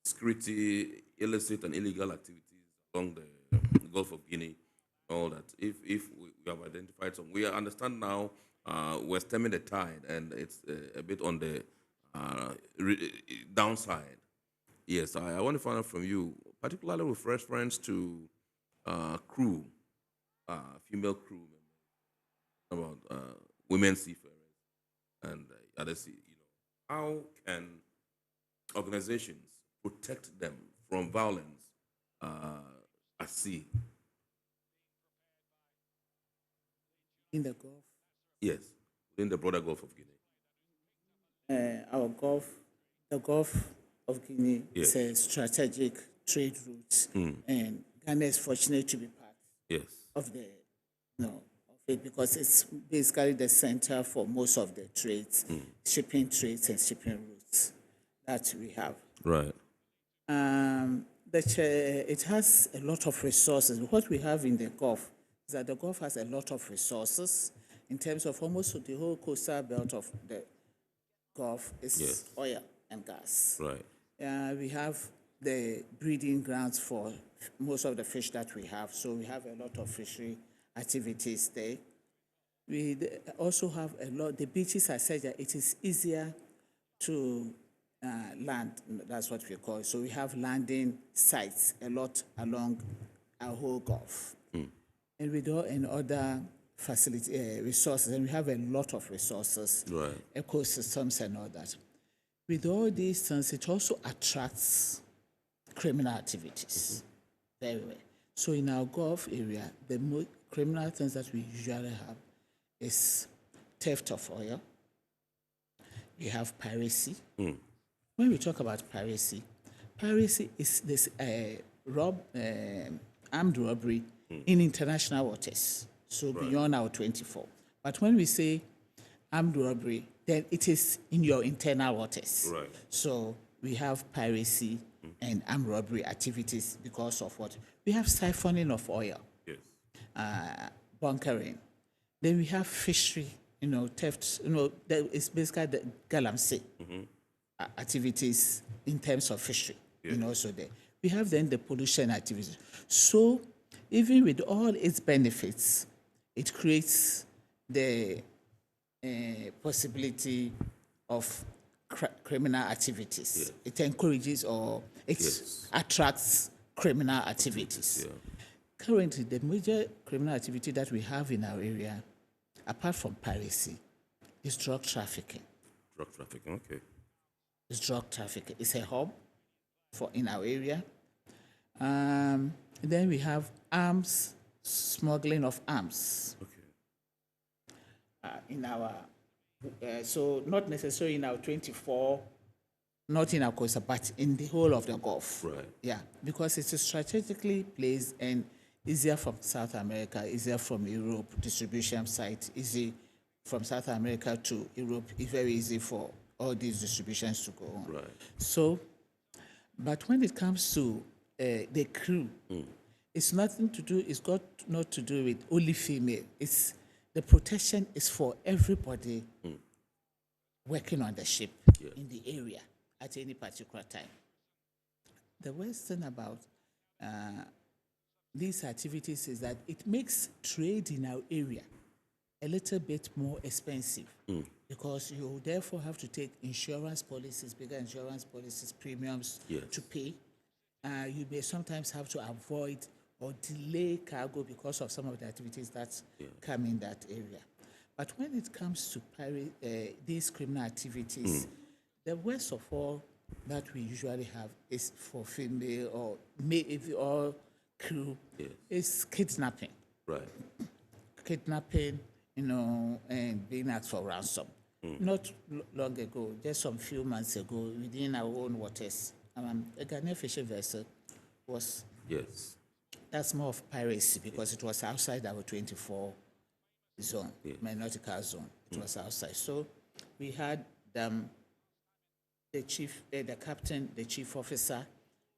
security, illicit and illegal activities along the Gulf of Guinea, all that. If we have identified some, we understand now we're stemming the tide, and it's a bit on the downside. Yes, I want to find out from you, particularly with reference to crew, female crew members, about women seafarers and other sea. You know, how can organizations protect them from violence at sea? In the Gulf? Yes, within the broader Gulf of Guinea. The Gulf of Guinea is a strategic trade route, and Ghana is fortunate to be part of the, of it, because it's basically the center for most of the trades, shipping trades and shipping routes that we have. Right. It has a lot of resources. What we have in the Gulf is that the Gulf has a lot of resources in terms of almost the whole coastal belt of the Gulf is oil and gas. Right. We have the breeding grounds for most of the fish that we have, so we have a lot of fishery activities there. We also have a lot, the beaches are such that it is easier to land, that's what we call it. So we have landing sites a lot along our whole Gulf. And with all and other facility resources, and we have a lot of resources, ecosystems and all that. With all these things, it also attracts criminal activities very well. So in our Gulf area, the criminal things that we usually have is theft of oil. We have piracy. When we talk about piracy, piracy is this armed robbery in international waters, so beyond our 24. But when we say armed robbery, then it is in your internal waters. Right. So we have piracy and armed robbery activities because of what? We have siphoning of oil, bunkering. Then we have fishery, theft, that is basically the galamsey activities in terms of fishery, so there. We have then the pollution activities. So even with all its benefits, it creates the possibility of criminal activities. It encourages or it attracts criminal activities. Currently, the major criminal activity that we have in our area, apart from piracy, is drug trafficking. Drug trafficking, okay. It's drug trafficking. It's a hub in our area. Then we have arms, smuggling of arms. In our, so not necessarily in our 24, not in our coast, but in the whole of the Gulf. Right. Yeah, because it's strategically placed and easier from South America, easier from Europe, distribution site, easy from South America to Europe, it's very easy for all these distributions to go on. Right. So, but when it comes to the crew, it's nothing to do, it's got not to do with only female. It's the protection is for everybody working on the ship in the area at any particular time. The worst thing about these activities is that it makes trade in our area a little bit more expensive because you therefore have to take insurance policies, bigger insurance policies, premiums to pay. You may sometimes have to avoid or delay cargo because of some of the activities that come in that area. But when it comes to these criminal activities, the worst of all that we usually have is for female or male or crew is kidnapping. Right. Kidnapping, and being asked for ransom. Not long ago, just some few months ago, within our own waters, a Ghanaian fishing vessel was. Yes. That's more of piracy because it was outside our 24 zone, nautical zone. It was outside. So we had the chief, the captain, the chief officer,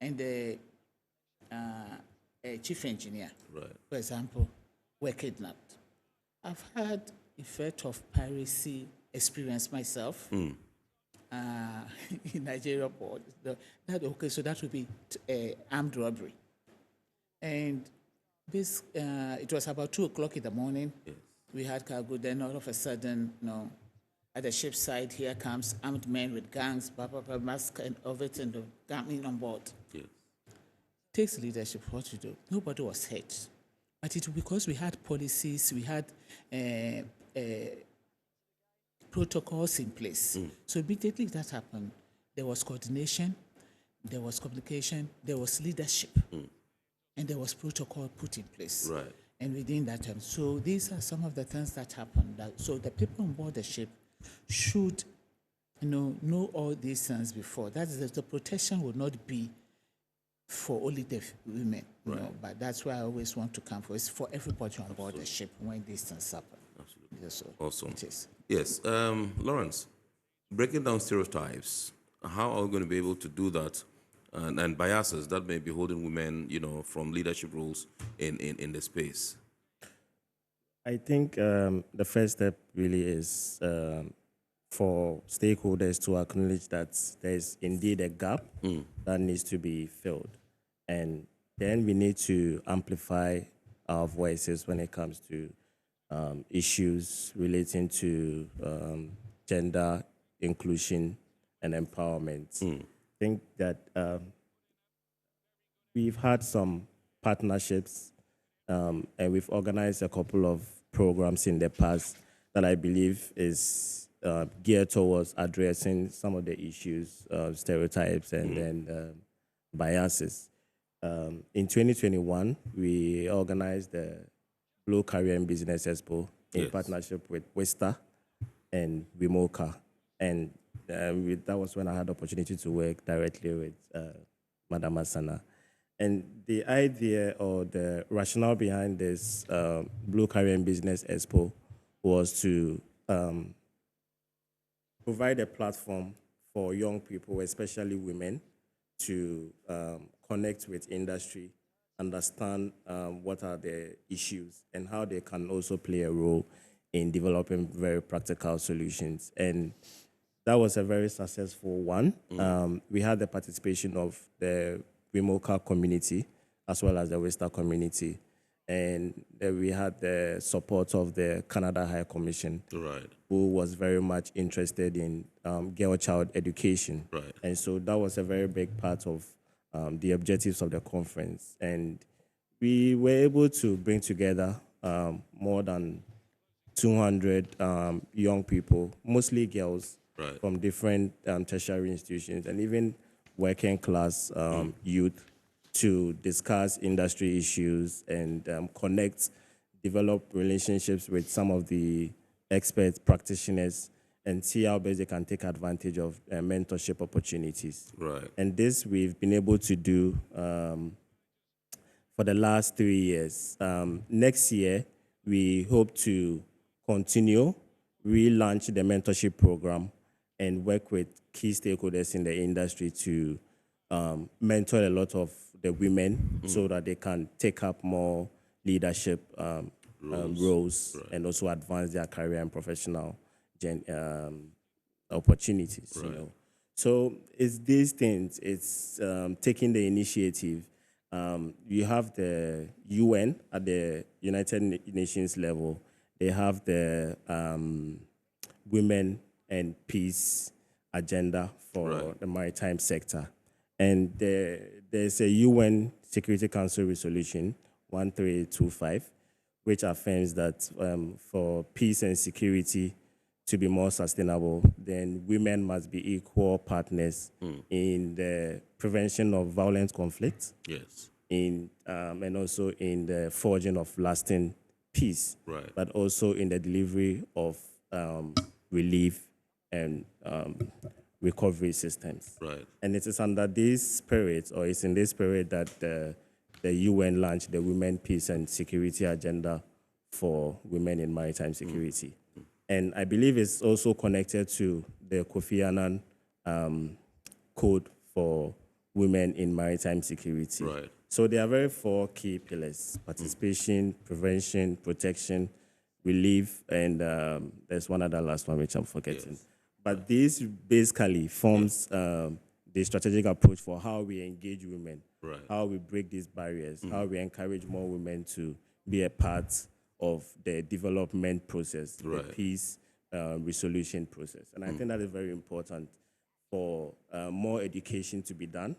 and the chief engineer, for example, were kidnapped. I've had effect of piracy experience myself in Nigeria port. So that would be armed robbery. And this, it was about 2 o'clock in the morning. Yes. We had cargo. Then all of a sudden, at the ship's side, here comes armed men with guns, mask and everything, coming on board. Yes. Takes leadership. What to do? Nobody was hurt, but it because we had policies, we had protocols in place. So immediately that happened, there was coordination, there was communication, there was leadership. And there was protocol put in place. Right. And within that time. So these are some of the things that happened. So the people on board the ship should know all these things before. That is, the protection would not be for only the women. But that's why I always want to come for. It's for everybody on board the ship when these things happen. Absolutely. Yes, so awesome. It is. Yes. Lawrence, breaking down stereotypes, how are we going to be able to do that? And biases that may be holding women, from leadership roles in the space? I think the first step really is for stakeholders to acknowledge that there is indeed a gap that needs to be filled. And then we need to amplify our voices when it comes to issues relating to gender inclusion and empowerment. I think that we've had some partnerships and we've organized a couple of programs in the past that I believe is geared towards addressing some of the issues, stereotypes and then biases. In 2021, we organized the Blue Caribbean Business Expo in partnership with Wista and Wimoka. And that was when I had the opportunity to work directly with Madam Asana. And the idea or the rationale behind this Blue Caribbean Business Expo was to provide a platform for young people, especially women, to connect with industry, understand what are the issues, and how they can also play a role in developing very practical solutions. And that was a very successful one. We had the participation of the Wimoka community as well as the Westa community. And then we had the support of the Canada High Commission, who was very much interested in girl-child education. And so that was a very big part of the objectives of the conference. And we were able to bring together more than 200 young people, mostly girls, from different tertiary institutions and even working class youth, to discuss industry issues and connect, develop relationships with some of the expert practitioners and see how best they can take advantage of mentorship opportunities. And this we've been able to do for the last 3 years. Next year, we hope to continue, relaunch the mentorship program and work with key stakeholders in the industry to mentor a lot of the women so that they can take up more leadership roles and also advance their career and professional opportunities. You know? So it's these things, it's taking the initiative You have the UN at the United Nations level. They have the Women and Peace agenda for the maritime sector. And there's a UN Security Council resolution 1325, which affirms that for peace and security to be more sustainable, then women must be equal partners in the prevention of violent conflict, and also in the forging of lasting peace, but also in the delivery of relief and recovery systems. And it is under this spirit, or it's in this spirit, that the UN launched the Women, Peace and Security Agenda for Women in Maritime Security. And I believe it's also connected to the Kofi Annan Code for Women in Maritime Security. So there are very four key pillars: participation, prevention, protection, relief, and there's one other last one which I'm forgetting. But this basically forms the strategic approach for how we engage women, how we break these barriers, how we encourage more women to be a part of the development process, the peace resolution process. And I think that is very important for more education to be done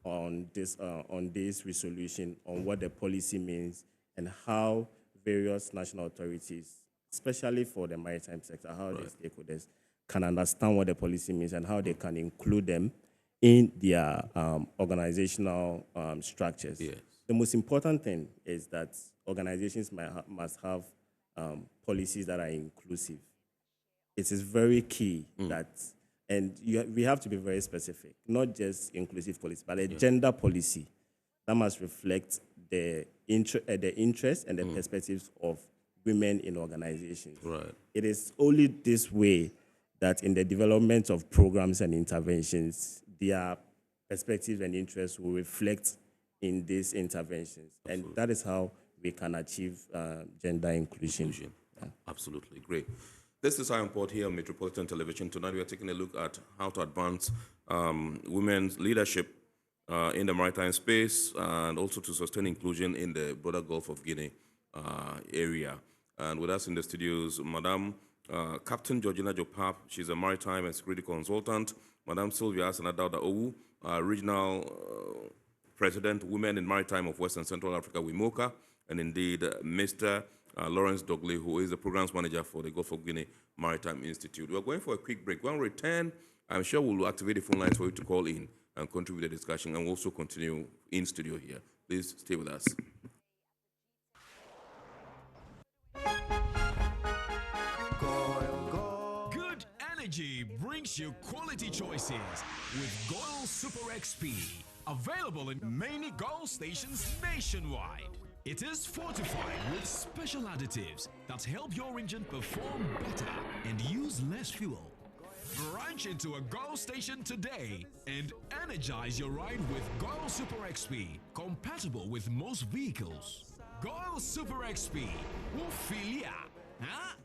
on this resolution, on what the policy means, and how various national authorities, especially for the maritime sector, how the stakeholders can understand what the policy means and how they can include them in their organizational structures. The most important thing is that organizations must have policies that are inclusive. It is very key that, and we have to be very specific, not just inclusive policy, but a gender policy that must reflect the interests and the perspectives of women in organizations. It is only this way that in the development of programs and interventions, their perspectives and interests will reflect in these interventions. And that is how we can achieve gender inclusion. Absolutely, great. This is Eye on Port here on Metropolitan Television. Tonight we are taking a look at how to advance women's leadership in the maritime space and also to sustain inclusion in the broader Gulf of Guinea area. And with us in the studios, Madam Captain Georgina Jopap, she's a maritime and security consultant. Madam Sylvia Asanadauda Owu, Regional President, Women in Maritime of West and Central Africa, WIMOCA, and indeed Mr. Lawrence Dogley, who is the Programs Manager for the Gulf of Guinea Maritime Institute. We're going for a quick break. When we return, I'm sure we'll activate the phone lines for you to call in and contribute to the discussion, and we'll also continue in studio here. Please stay with us. Good energy brings you quality choices with Goil Super XP. Available in many Goil stations nationwide. It is fortified with special additives that help your engine perform better and use less fuel. Branch into a Goil station today and energize your ride with Goil Super XP, compatible with most vehicles. Goil Super XP, Wufilia, huh?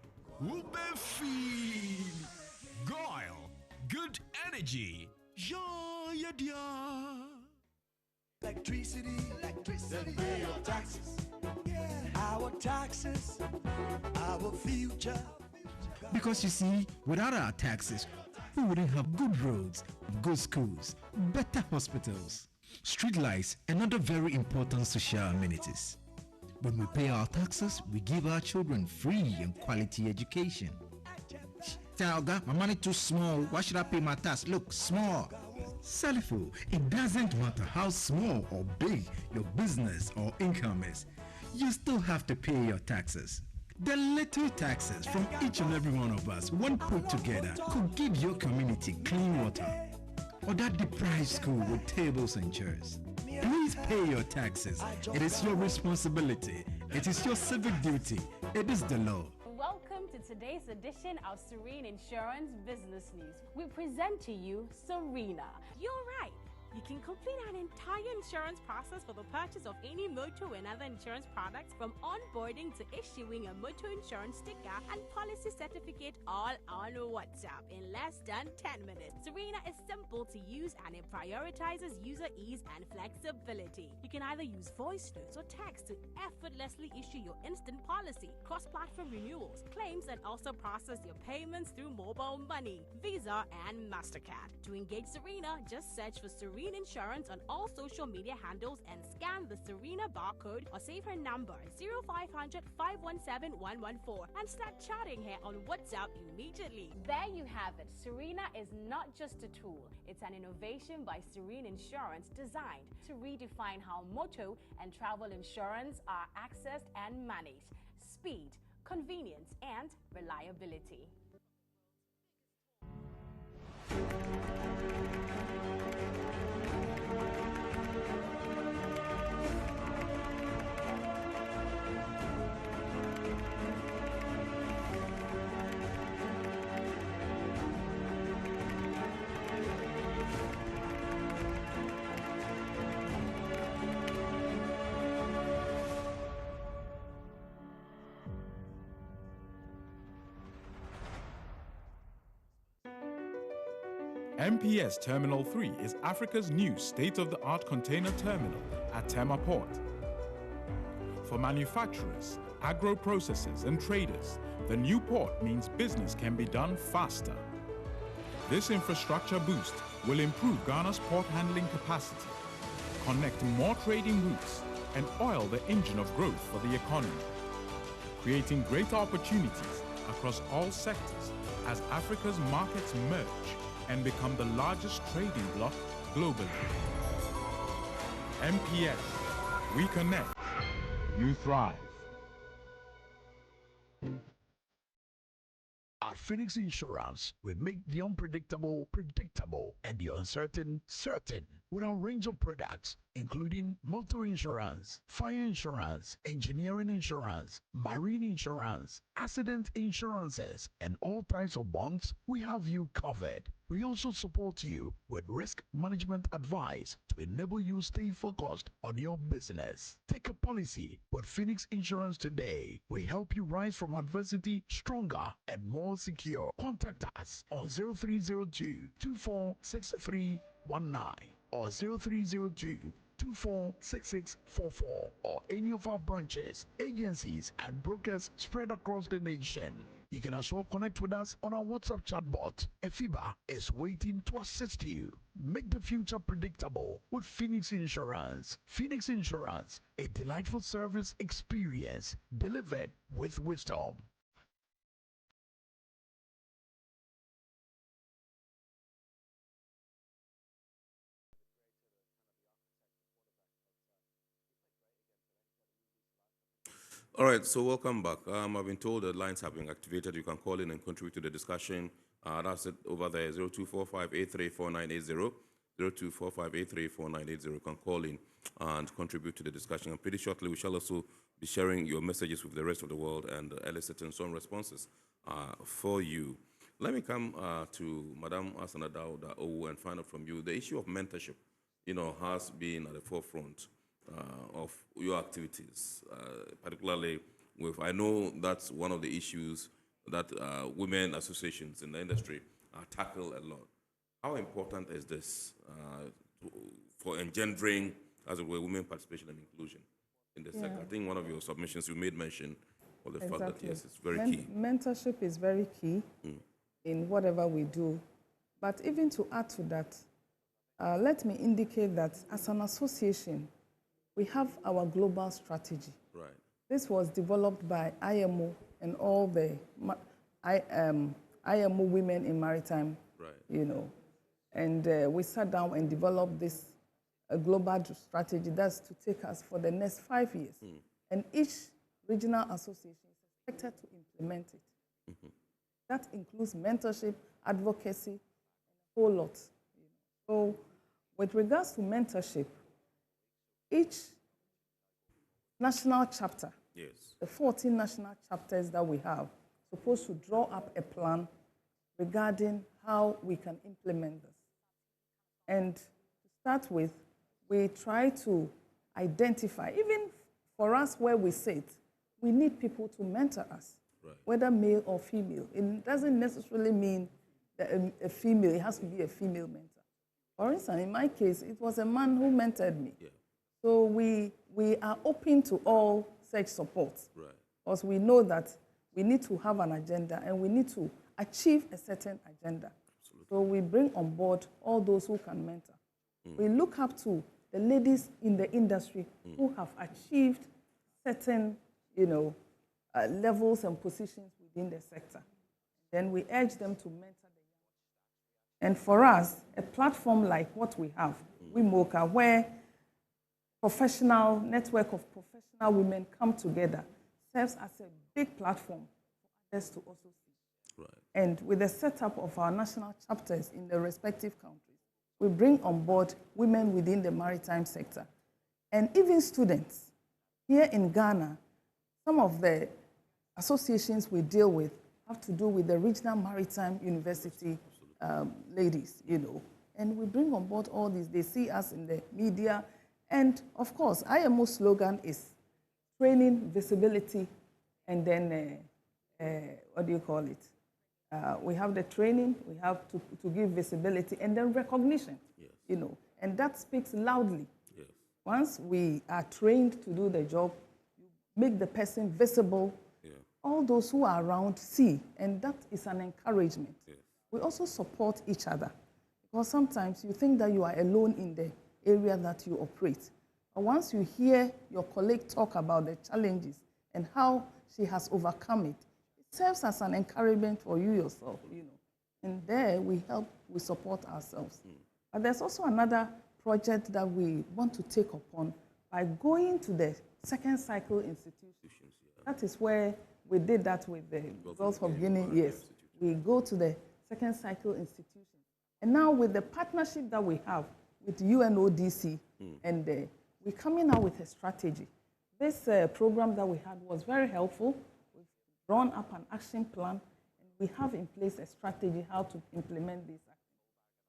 Wubefeel. Goil, good energy. Yeah. Electricity, then pay your taxes. Our taxes, our future. Because you see, without our taxes, we wouldn't have good roads, good schools, better hospitals, street lights, and other very important social amenities. When we pay our taxes, we give our children free and quality education. Talga, my money too small. Why should I pay my tax? Look, small. Salifu, it doesn't matter how small or big your business or income is. You still have to pay your taxes. The little taxes from each and every one of us, when put together, could give your community clean water or that deprived school with tables and chairs. Please pay your taxes. It is your responsibility. It is your civic duty. It is the law. Welcome to today's edition of Serene Insurance Business News. We present to you Serena. You're right. You can complete an entire insurance process for the purchase of any motor and other insurance products, from onboarding to issuing a motor insurance sticker and policy certificate, all on WhatsApp in less than 10 minutes. Serena is simple to use and it prioritizes user ease and flexibility. You can either use voice notes or text to effortlessly issue your instant policy, cross-platform renewals, claims, and also process your payments through mobile money, Visa, and MasterCard. To engage Serena, just search for Serene Insurance on all social media handles and scan the Serena barcode or save her number 0500 517 114 and start chatting her on WhatsApp immediately. There you have it. Serena is not just a tool, it's an innovation by Serene Insurance designed to redefine how motor and travel insurance are accessed and managed. Speed, convenience, and reliability. MPS Terminal 3 is Africa's new state-of-the-art container terminal at Tema Port. For manufacturers, agro-processors and traders, the new port means business can be done faster. This infrastructure boost will improve Ghana's port handling capacity, connect more trading routes, and oil the engine of growth for the economy, creating greater opportunities across all sectors as Africa's markets merge and become the largest trading bloc globally. MPS, we connect, you thrive. At Phoenix Insurance, we make the unpredictable predictable and the uncertain certain with our range of products, including motor insurance, fire insurance, engineering insurance, marine insurance, accident insurances, and all types of bonds. We have you covered. We also support you with risk management advice to enable you stay focused on your business. Take a policy with Phoenix Insurance today. We help you rise from adversity stronger and more secure. Contact us on 0302 246319 or 0302 246644 or any of our branches, agencies, and brokers spread across the nation. You can as well connect with us on our WhatsApp chatbot. Efiba is waiting to assist you. Make the future predictable with Phoenix Insurance. Phoenix Insurance, a delightful service experience delivered with wisdom. All right, so welcome back. I've been told the lines have been activated. You can call in and contribute to the discussion. That's it over there, 0245-834980, 0245-834980. You can call in and contribute to the discussion. And pretty shortly, we shall also be sharing your messages with the rest of the world and eliciting some responses for you. Let me come to Madam Asana Dauda Owu and find out from you. The issue of mentorship, has been at the forefront of your activities, particularly I know that's one of the issues that women associations in the industry tackle a lot. How important is this for engendering, as it were, women participation and inclusion in the sector? I think one of your submissions you made mention of the fact that, yes, it's very key. Mentorship is very key in whatever we do. But even to add to that, let me indicate that as an association, we have our global strategy. Right. This was developed by IMO and all the IMO women in maritime, right. And we sat down and developed this global strategy that's to take us for the next 5 years. And each regional association is expected to implement it. That includes mentorship, advocacy, and a whole lot. So with regards to mentorship, each national chapter, the 14 national chapters that we have, supposed to draw up a plan regarding how we can implement this. And to start with, we try to identify, even for us where we sit, we need people to mentor us, whether male or female. It doesn't necessarily mean that a female, it has to be a female mentor. For instance, in my case, it was a man who mentored me. Yeah. So we are open to all such support. Right. Because we know that we need to have an agenda and we need to achieve a certain agenda. Absolutely. So we bring on board all those who can mentor. We look up to the ladies in the industry who have achieved certain, levels and positions within the sector. Then we urge them to mentor the young. And for us, a platform like what we have, WIMOCA, where network of professional women come together, serves as a big platform for others to also see. Right. And with the setup of our national chapters in the respective countries, we bring on board women within the maritime sector. And even students. Here in Ghana, some of the associations we deal with have to do with the regional maritime university ladies, And we bring on board all these. They see us in the media. And of course, IMO slogan is training, visibility, and then, what do you call it? We have the training, we have to give visibility, and then recognition, and that speaks loudly. Yes. Once we are trained to do the job, you make the person visible, all those who are around see, and that is an encouragement. Yes. We also support each other, because sometimes you think that you are alone in the area that you operate. But once you hear your colleague talk about the challenges and how she has overcome it, it serves as an encouragement for you yourself, And there we support ourselves. But there's also another project that we want to take upon by going to the second cycle institutions. That is where we did that with the Gulf of Guinea. Yes, we go to the second cycle institutions. And now with the partnership that we have with UNODC, and we're coming out with a strategy. This program that we had was very helpful. We've drawn up an action plan, and we have in place a strategy how to implement this.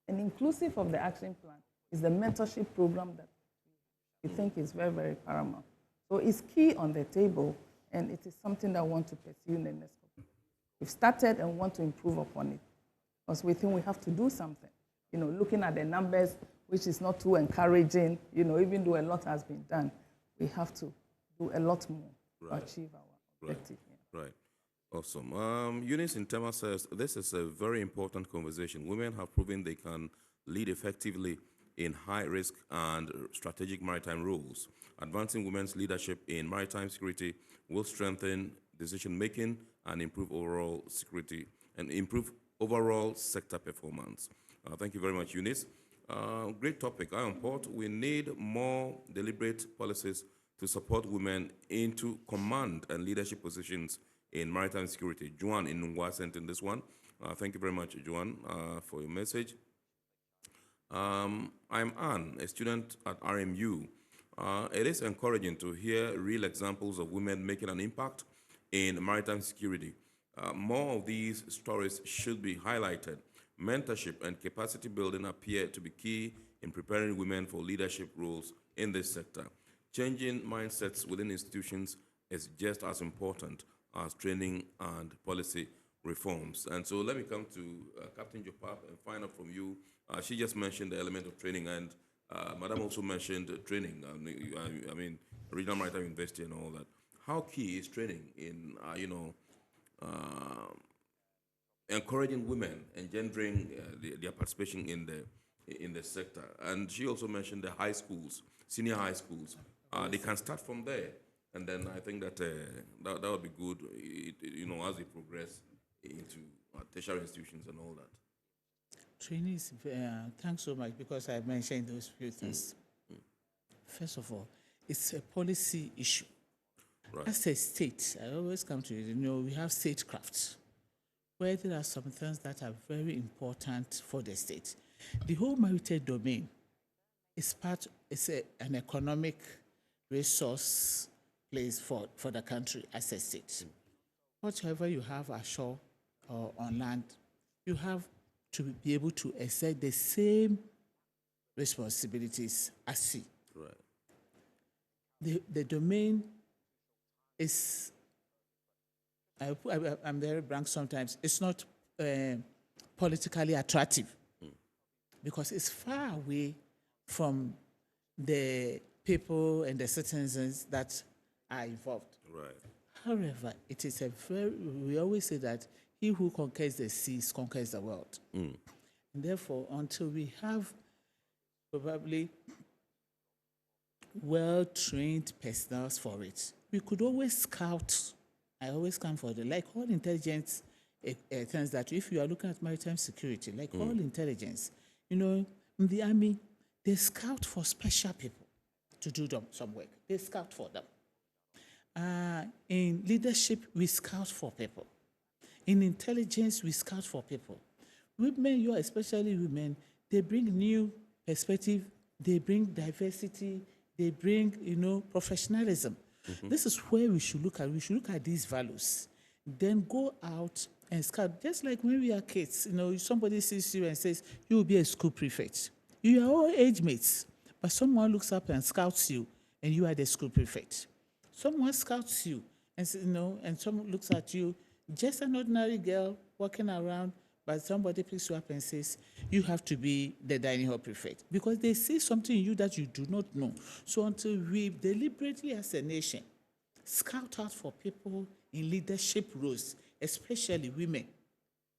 And inclusive of the action plan is the mentorship program that we think is very, very paramount. So it's key on the table, and it is something that I want to pursue in the next couple. We've started and want to improve upon it, because we think we have to do something. Looking at the numbers, which is not too encouraging, even though a lot has been done, we have to do a lot more to achieve our objective. Right. Awesome. Eunice in Tema says, this is a very important conversation. Women have proven they can lead effectively in high-risk and strategic maritime roles. Advancing women's leadership in maritime security will strengthen decision-making and improve overall security and improve overall sector performance. Thank you very much, Eunice. Great topic. I on port. We need more deliberate policies to support women into command and leadership positions in maritime security. Juan in Nungwa sent in this one. Thank you very much, Juan, for your message. I'm Anne, a student at RMU. It is encouraging to hear real examples of women making an impact in maritime security. More of these stories should be highlighted. Mentorship and capacity building appear to be key in preparing women for leadership roles in this sector. Changing mindsets within institutions is just as important as training and policy reforms. And so let me come to Captain Jopap and find out from you. She just mentioned the element of training, and Madam also mentioned training. I mean, Regional Maritime University and all that. How key is training in, encouraging women, engendering their participation in the sector? And she also mentioned the high schools, senior high schools. They can start from there, and then I think that that would be good, as they progress into tertiary institutions and all that. Training is, thanks so much, because I mentioned those few things. First of all, it's a policy issue. Right. As a state, I always come to it, we have statecraft, where there are some things that are very important for the state. The whole maritime domain is an economic resource place for the country as a state. Whatever you have ashore or on land, you have to be able to exert the same responsibilities at sea. Right. The domain is, I'm very blank sometimes, it's not politically attractive because it's far away from the people and the citizens that are involved. Right. However, it is we always say that he who conquers the seas conquers the world. Mm. And therefore, until we have probably well-trained personnel for it, we could always scout. I always come for the, like all intelligence things that if you are looking at maritime security, like all intelligence, in the army, they scout for special people to do some work. They scout for them. In leadership, we scout for people. In intelligence, we scout for people. Women, especially women, they bring new perspective, they bring diversity, they bring, professionalism. Mm-hmm. This is where we should look at. We should look at these values. Then go out and scout. Just like when we are kids, somebody sees you and says, you will be a school prefect. You are all age mates, but someone looks up and scouts you, and you are the school prefect. Someone scouts you, and and someone looks at you, just an ordinary girl walking around, but somebody picks you up and says, you have to be the dining hall prefect, because they see something in you that you do not know. So until we deliberately as a nation scout out for people in leadership roles, especially women,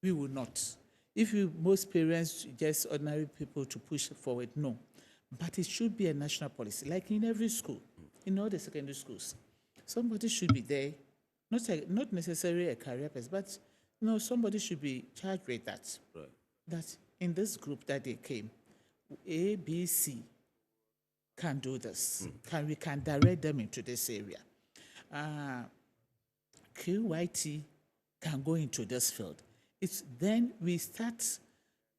we will not. If most parents just ordinary people to push forward, no. But it should be a national policy, like in every school, in all the secondary schools. Somebody should be there, not necessarily a career person, but somebody should be charged with that. Right. That in this group that they came, A, B, C can do this. We can direct them into this area. QYT can go into this field. It's then we start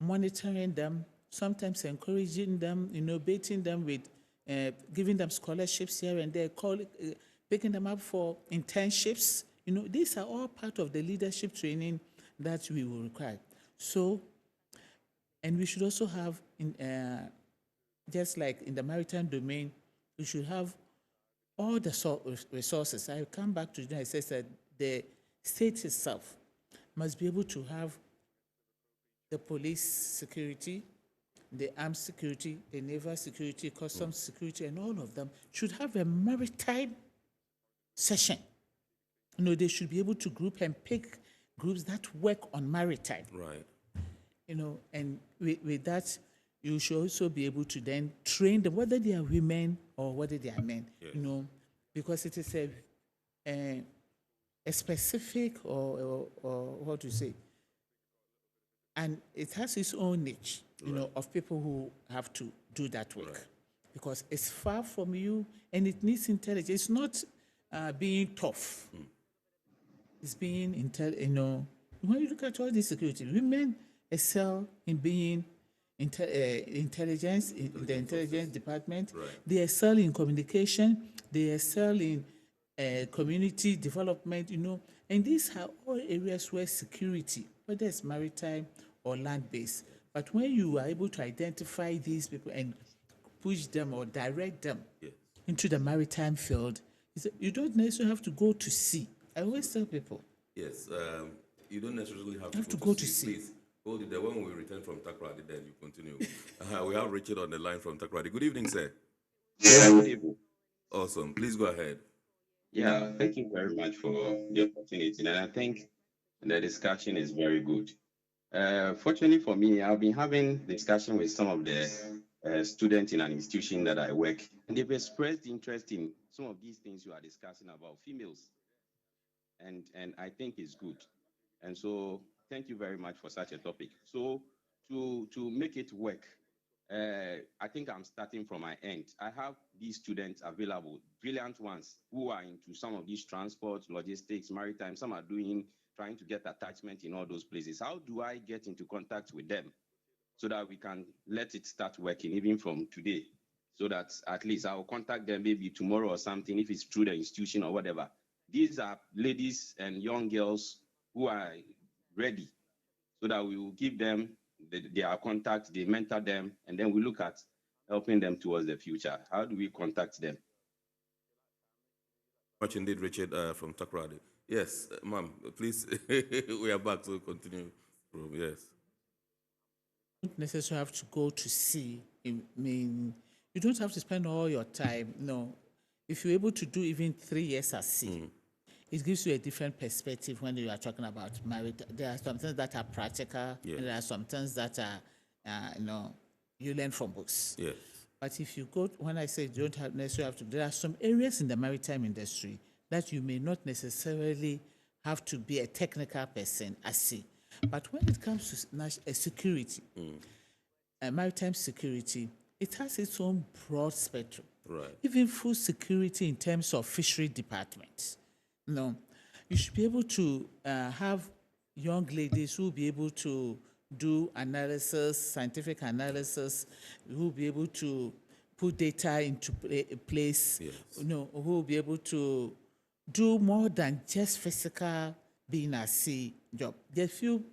monitoring them, sometimes encouraging them, baiting them with, giving them scholarships here and there, picking them up for internships. These are all part of the leadership training that we will require. So, and we should also have, just like in the maritime domain, we should have all the resources. I come back to it says that the state itself must be able to have the police security, the armed security, the naval security, customs security, and all of them should have a maritime session. They should be able to group and pick groups that work on maritime. Right. And with that, you should also be able to then train them, whether they are women or whether they are men. Yes. Because it is a specific or what to say, and it has its own niche, of people who have to do that work, because it's far from you and it needs intelligence. It's not being tough. It's being when you look at all this security, women excel in being intelligence in the intelligence department. Right. They excel in communication. They excel in community development. And these are all areas where security, whether it's maritime or land-based, but when you are able to identify these people and push them or direct them into the maritime field, you don't necessarily have to go to sea. I always tell people. Yes, you don't necessarily have to go to sea. Please hold it there. When we return from Takrady, then you continue. We have Richard on the line from Takrady. Good evening, sir. Yeah, good evening. Awesome. Please go ahead. Yeah, thank you very much for the opportunity. And I think the discussion is very good. Fortunately for me, I've been having discussion with some of the students in an institution that I work, and they've expressed interest in some of these things you are discussing about females. And I think it's good. And so thank you very much for such a topic. So to make it work, I think I'm starting from my end. I have these students available, brilliant ones, who are into some of these transport, logistics, maritime. Some are trying to get attachment in all those places. How do I get into contact with them so that we can let it start working even from today? So that at least I'll contact them maybe tomorrow or something, if it's through the institution or whatever. These are ladies and young girls who are ready, so that we will give them their contact, they mentor them, and then we look at helping them towards the future? How do we contact them? Much indeed, Richard, from Takrady. Yes, ma'am, please, we are back to continue. Yes. You don't necessarily have to go to sea. I mean, you don't have to spend all your time. No, if you're able to do even 3 years at sea, it gives you a different perspective when you are talking about marriage. There are some things that are practical, and there are some things that are, you learn from books. Yes. But if you go, when I say you don't have necessarily have to, there are some areas in the maritime industry that you may not necessarily have to be a technical person at sea. But when it comes to security, maritime security, it has its own broad spectrum. Right. Even food security in terms of fishery departments. You should be able to have young ladies who will be able to do analysis, scientific analysis, who will be able to put data into place, who will be able to do more than just physical being at sea job. There are few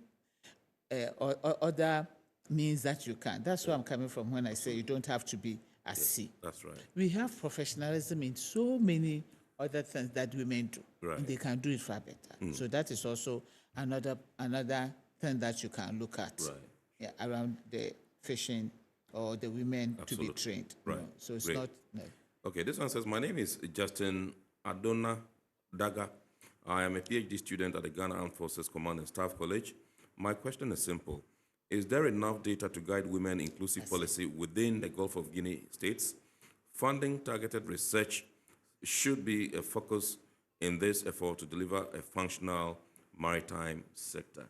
other means that you can. That's where I'm coming from when I say you don't have to be at sea. That's right. We have professionalism in so many other things that women do, Right. and they can do it far better. So that is also another thing that you can look at around the fishing or the women to be trained. Right. So it's Great. not. Okay, this one says, my name is Justin Adona Daga. I am a PhD student at the Ghana Armed Forces Command and Staff College. My question is simple. Is there enough data to guide women inclusive policy within the Gulf of Guinea states? Funding targeted research should be a focus in this effort to deliver a functional maritime sector.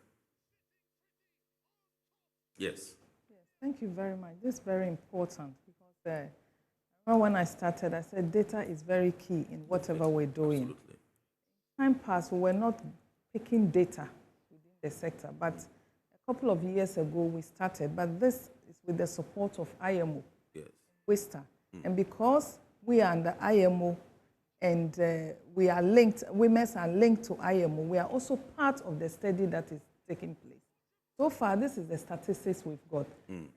Yes. Thank you very much. This is very important because I remember when I started, I said data is very key in whatever we're doing. Absolutely. Time passed, we were not picking data within the sector, but a couple of years ago we started, but this is with the support of IMO, WISTA. And because we are under IMO and we are linked, women are linked to IMO, we are also part of the study that is taking place. So far, this is the statistics we've got.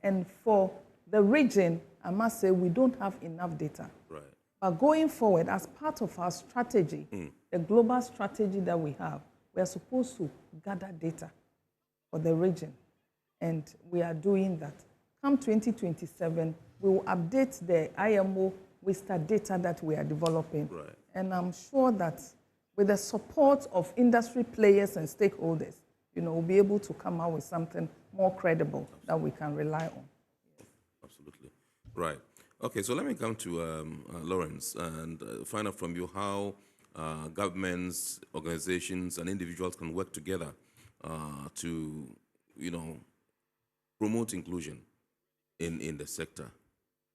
And for the region, I must say we don't have enough data. Right. But going forward, as part of our strategy, the global strategy that we have, we are supposed to gather data for the region. And we are doing that. Come 2027, we will update the IMO WISTA data that we are developing. Right. And I'm sure that with the support of industry players and stakeholders, we'll be able to come out with something more credible that we can rely on. Absolutely. Right. Okay, so let me come to Lawrence and find out from you how governments, organizations, and individuals can work together to, promote inclusion in the sector.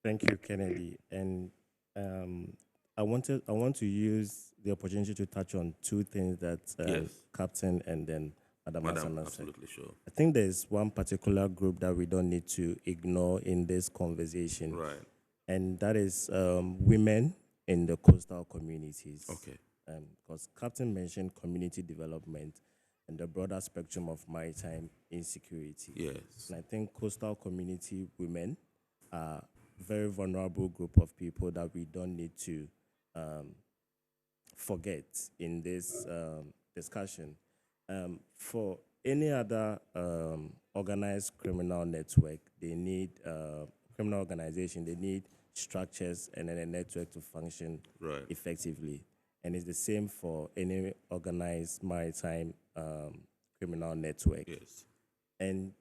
Thank you, Kennedy. And I want to use the opportunity to touch on two things that Captain and then Madam absolutely said. sure. I think there's one particular group that we don't need to ignore in this conversation. Right. And that is women in the coastal communities. Okay. Because Captain mentioned community development and the broader spectrum of maritime insecurity. Yes. And I think coastal community women are a very vulnerable group of people that we don't need to forget in this discussion. For any other organized criminal network, they need criminal organization, they need structures and then a network to function effectively. And it's the same for any organized maritime criminal network. Yes. And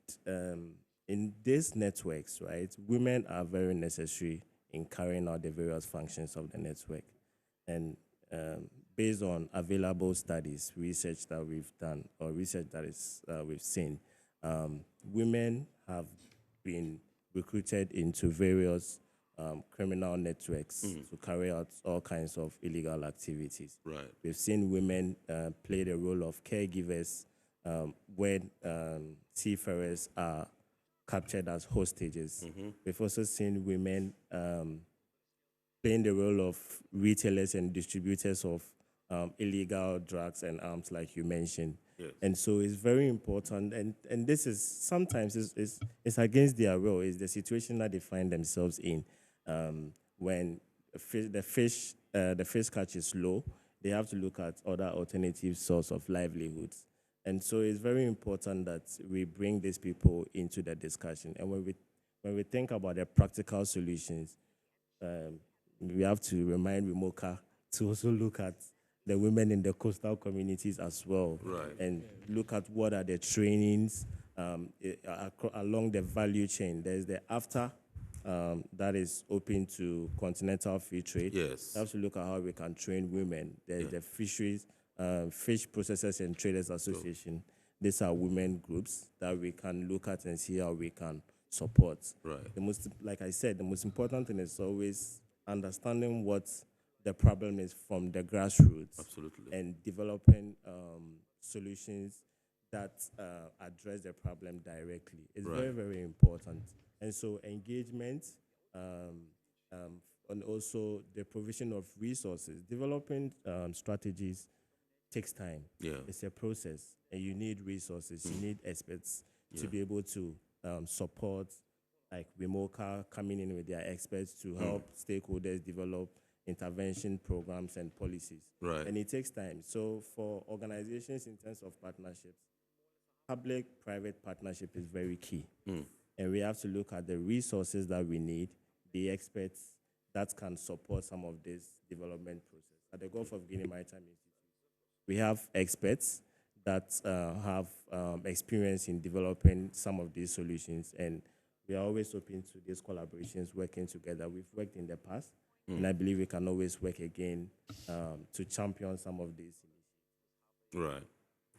in these networks, right, women are very necessary in carrying out the various functions of the network. And based on available studies, research that we've done, or research that is we've seen, women have been recruited into various criminal networks to carry out all kinds of illegal activities. Right. We've seen women play the role of caregivers when seafarers are captured as hostages. We've also seen women playing the role of retailers and distributors of illegal drugs and arms, like you mentioned. Yes. And so it's very important, and this is sometimes it's against their will, is the situation that they find themselves in. when the fish catch is low, they have to look at other alternative source of livelihoods. And so it's very important that we bring these people into the discussion. And when we think about the practical solutions, we have to remind Wimoka to also look at the women in the coastal communities as well, and look at what are the trainings along the value chain. There's the after that is open to continental free trade. Yes. We have to look at how we can train women. There's the fisheries, Fish Processors and Traders Association. These are women groups that we can look at and see how we can support. Right. Like I said, the most important thing is always understanding what the problem is from the grassroots. Absolutely. And developing solutions that address the problem directly. It's very, very important. And so engagement and also the provision of resources. Developing strategies takes time. Yeah. It's a process, and you need resources, you need experts to be able to support, like Wimoka coming in with their experts to help stakeholders develop intervention programs and policies. Right. And it takes time. So for organizations in terms of partnerships, public-private partnership is very key. And we have to look at the resources that we need, the experts that can support some of this development process. At the Gulf of Guinea Maritime Institute, we have experts that have experience in developing some of these solutions, and we are always open to these collaborations, working together. We've worked in the past, and I believe we can always work again to champion some of these initiatives.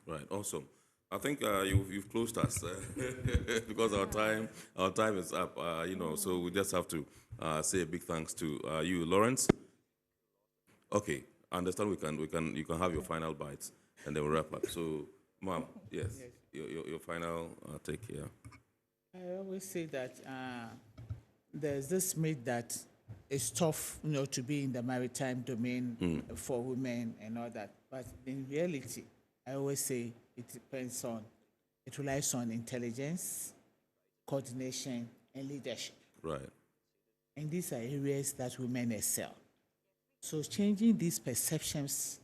Right, awesome. I think you've closed us because our time is up. So we just have to say a big thanks to you, Lawrence. Okay, I understand. You can have your final bites, and then we'll wrap up. So, Ma'am, yes. Your final take here. I always say that there's this myth that it's tough, to be in the maritime domain for women and all that. But in reality, I always say it relies on intelligence, coordination, and leadership. Right. And these are areas that women excel. So changing these perceptions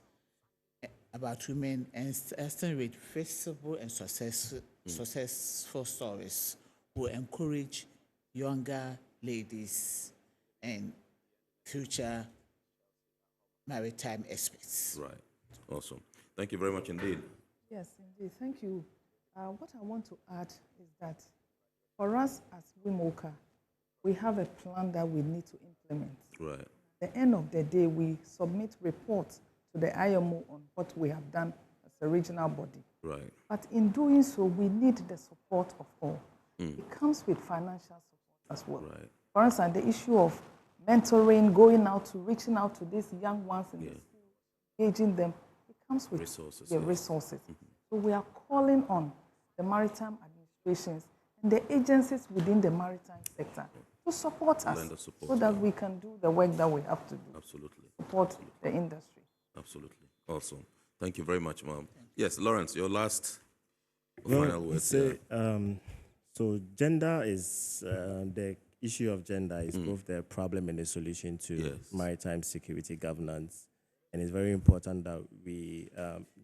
about women and starting with visible and successful stories will encourage younger ladies and future maritime experts. Right. Awesome. Thank you very much indeed. Yes, indeed. Thank you. What I want to add is that for us as WIMOCA, we have a plan that we need to implement. Right. At the end of the day, we submit reports to the IMO on what we have done as a regional body. Right. But in doing so, we need the support of all. It comes with financial support as well. Right. For instance, the issue of mentoring, going out to, reaching out to these young ones in the school, engaging them, it comes with resources. Resources. So we are calling on the maritime administrations and the agencies within the maritime sector to support us so that we can do the work that we have to do. Absolutely. Support the industry. Absolutely. Awesome. Thank you very much, Ma'am. Yes, Lawrence, your last final words. So gender is, the issue of gender is both the problem and the solution to maritime security governance. And it's very important that we,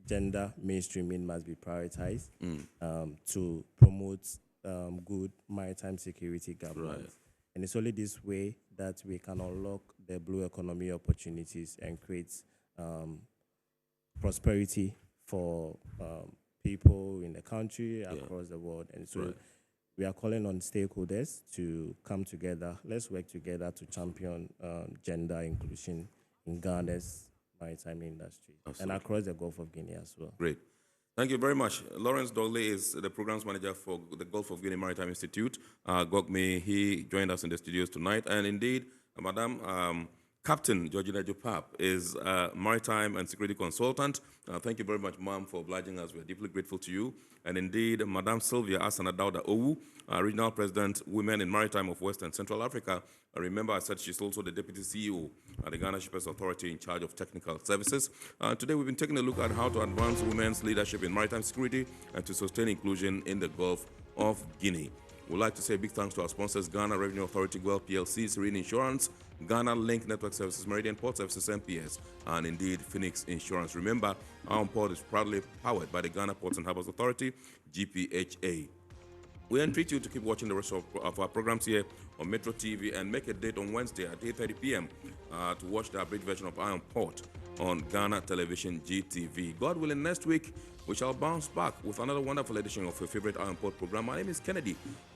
gender mainstreaming must be prioritized to promote good maritime security governance. Right. And it's only this way that we can unlock the blue economy opportunities and create prosperity for people in the country, across the world. And so we are calling on stakeholders to come together. Let's work together to champion gender inclusion in Ghana's maritime industry and across the Gulf of Guinea as well. Great. Thank you very much. Lawrence Dogley is the programs manager for the Gulf of Guinea Maritime Institute. Gogme, he joined us in the studios tonight. And indeed, Madam Captain Georgina Jopap is a maritime and security consultant. Thank you very much, Ma'am, for obliging us. We are deeply grateful to you. And indeed, Madam Sylvia Asana Dauda Owu, Regional President, Women in Maritime of West and Central Africa. Remember, I said she's also the Deputy CEO at the Ghana Shippers Authority in charge of technical services. Today, we've been taking a look at how to advance women's leadership in maritime security and to sustain inclusion in the Gulf of Guinea. We'd like to say big thanks to our sponsors, Ghana Revenue Authority, Guel PLC, Serene Insurance, Ghana Link Network Services, Meridian Port Services, MPS, and indeed Phoenix Insurance. Remember, our port is proudly powered by the Ghana Ports and Harbours Authority, GPHA. We entreat you to keep watching the rest of our programs here on Metro TV and make a date on Wednesday at 8:30 p.m. To watch the abridged version of Iron Port on Ghana Television GTV. God willing, next week we shall bounce back with another wonderful edition of your favorite Iron Port program. My name is Kennedy.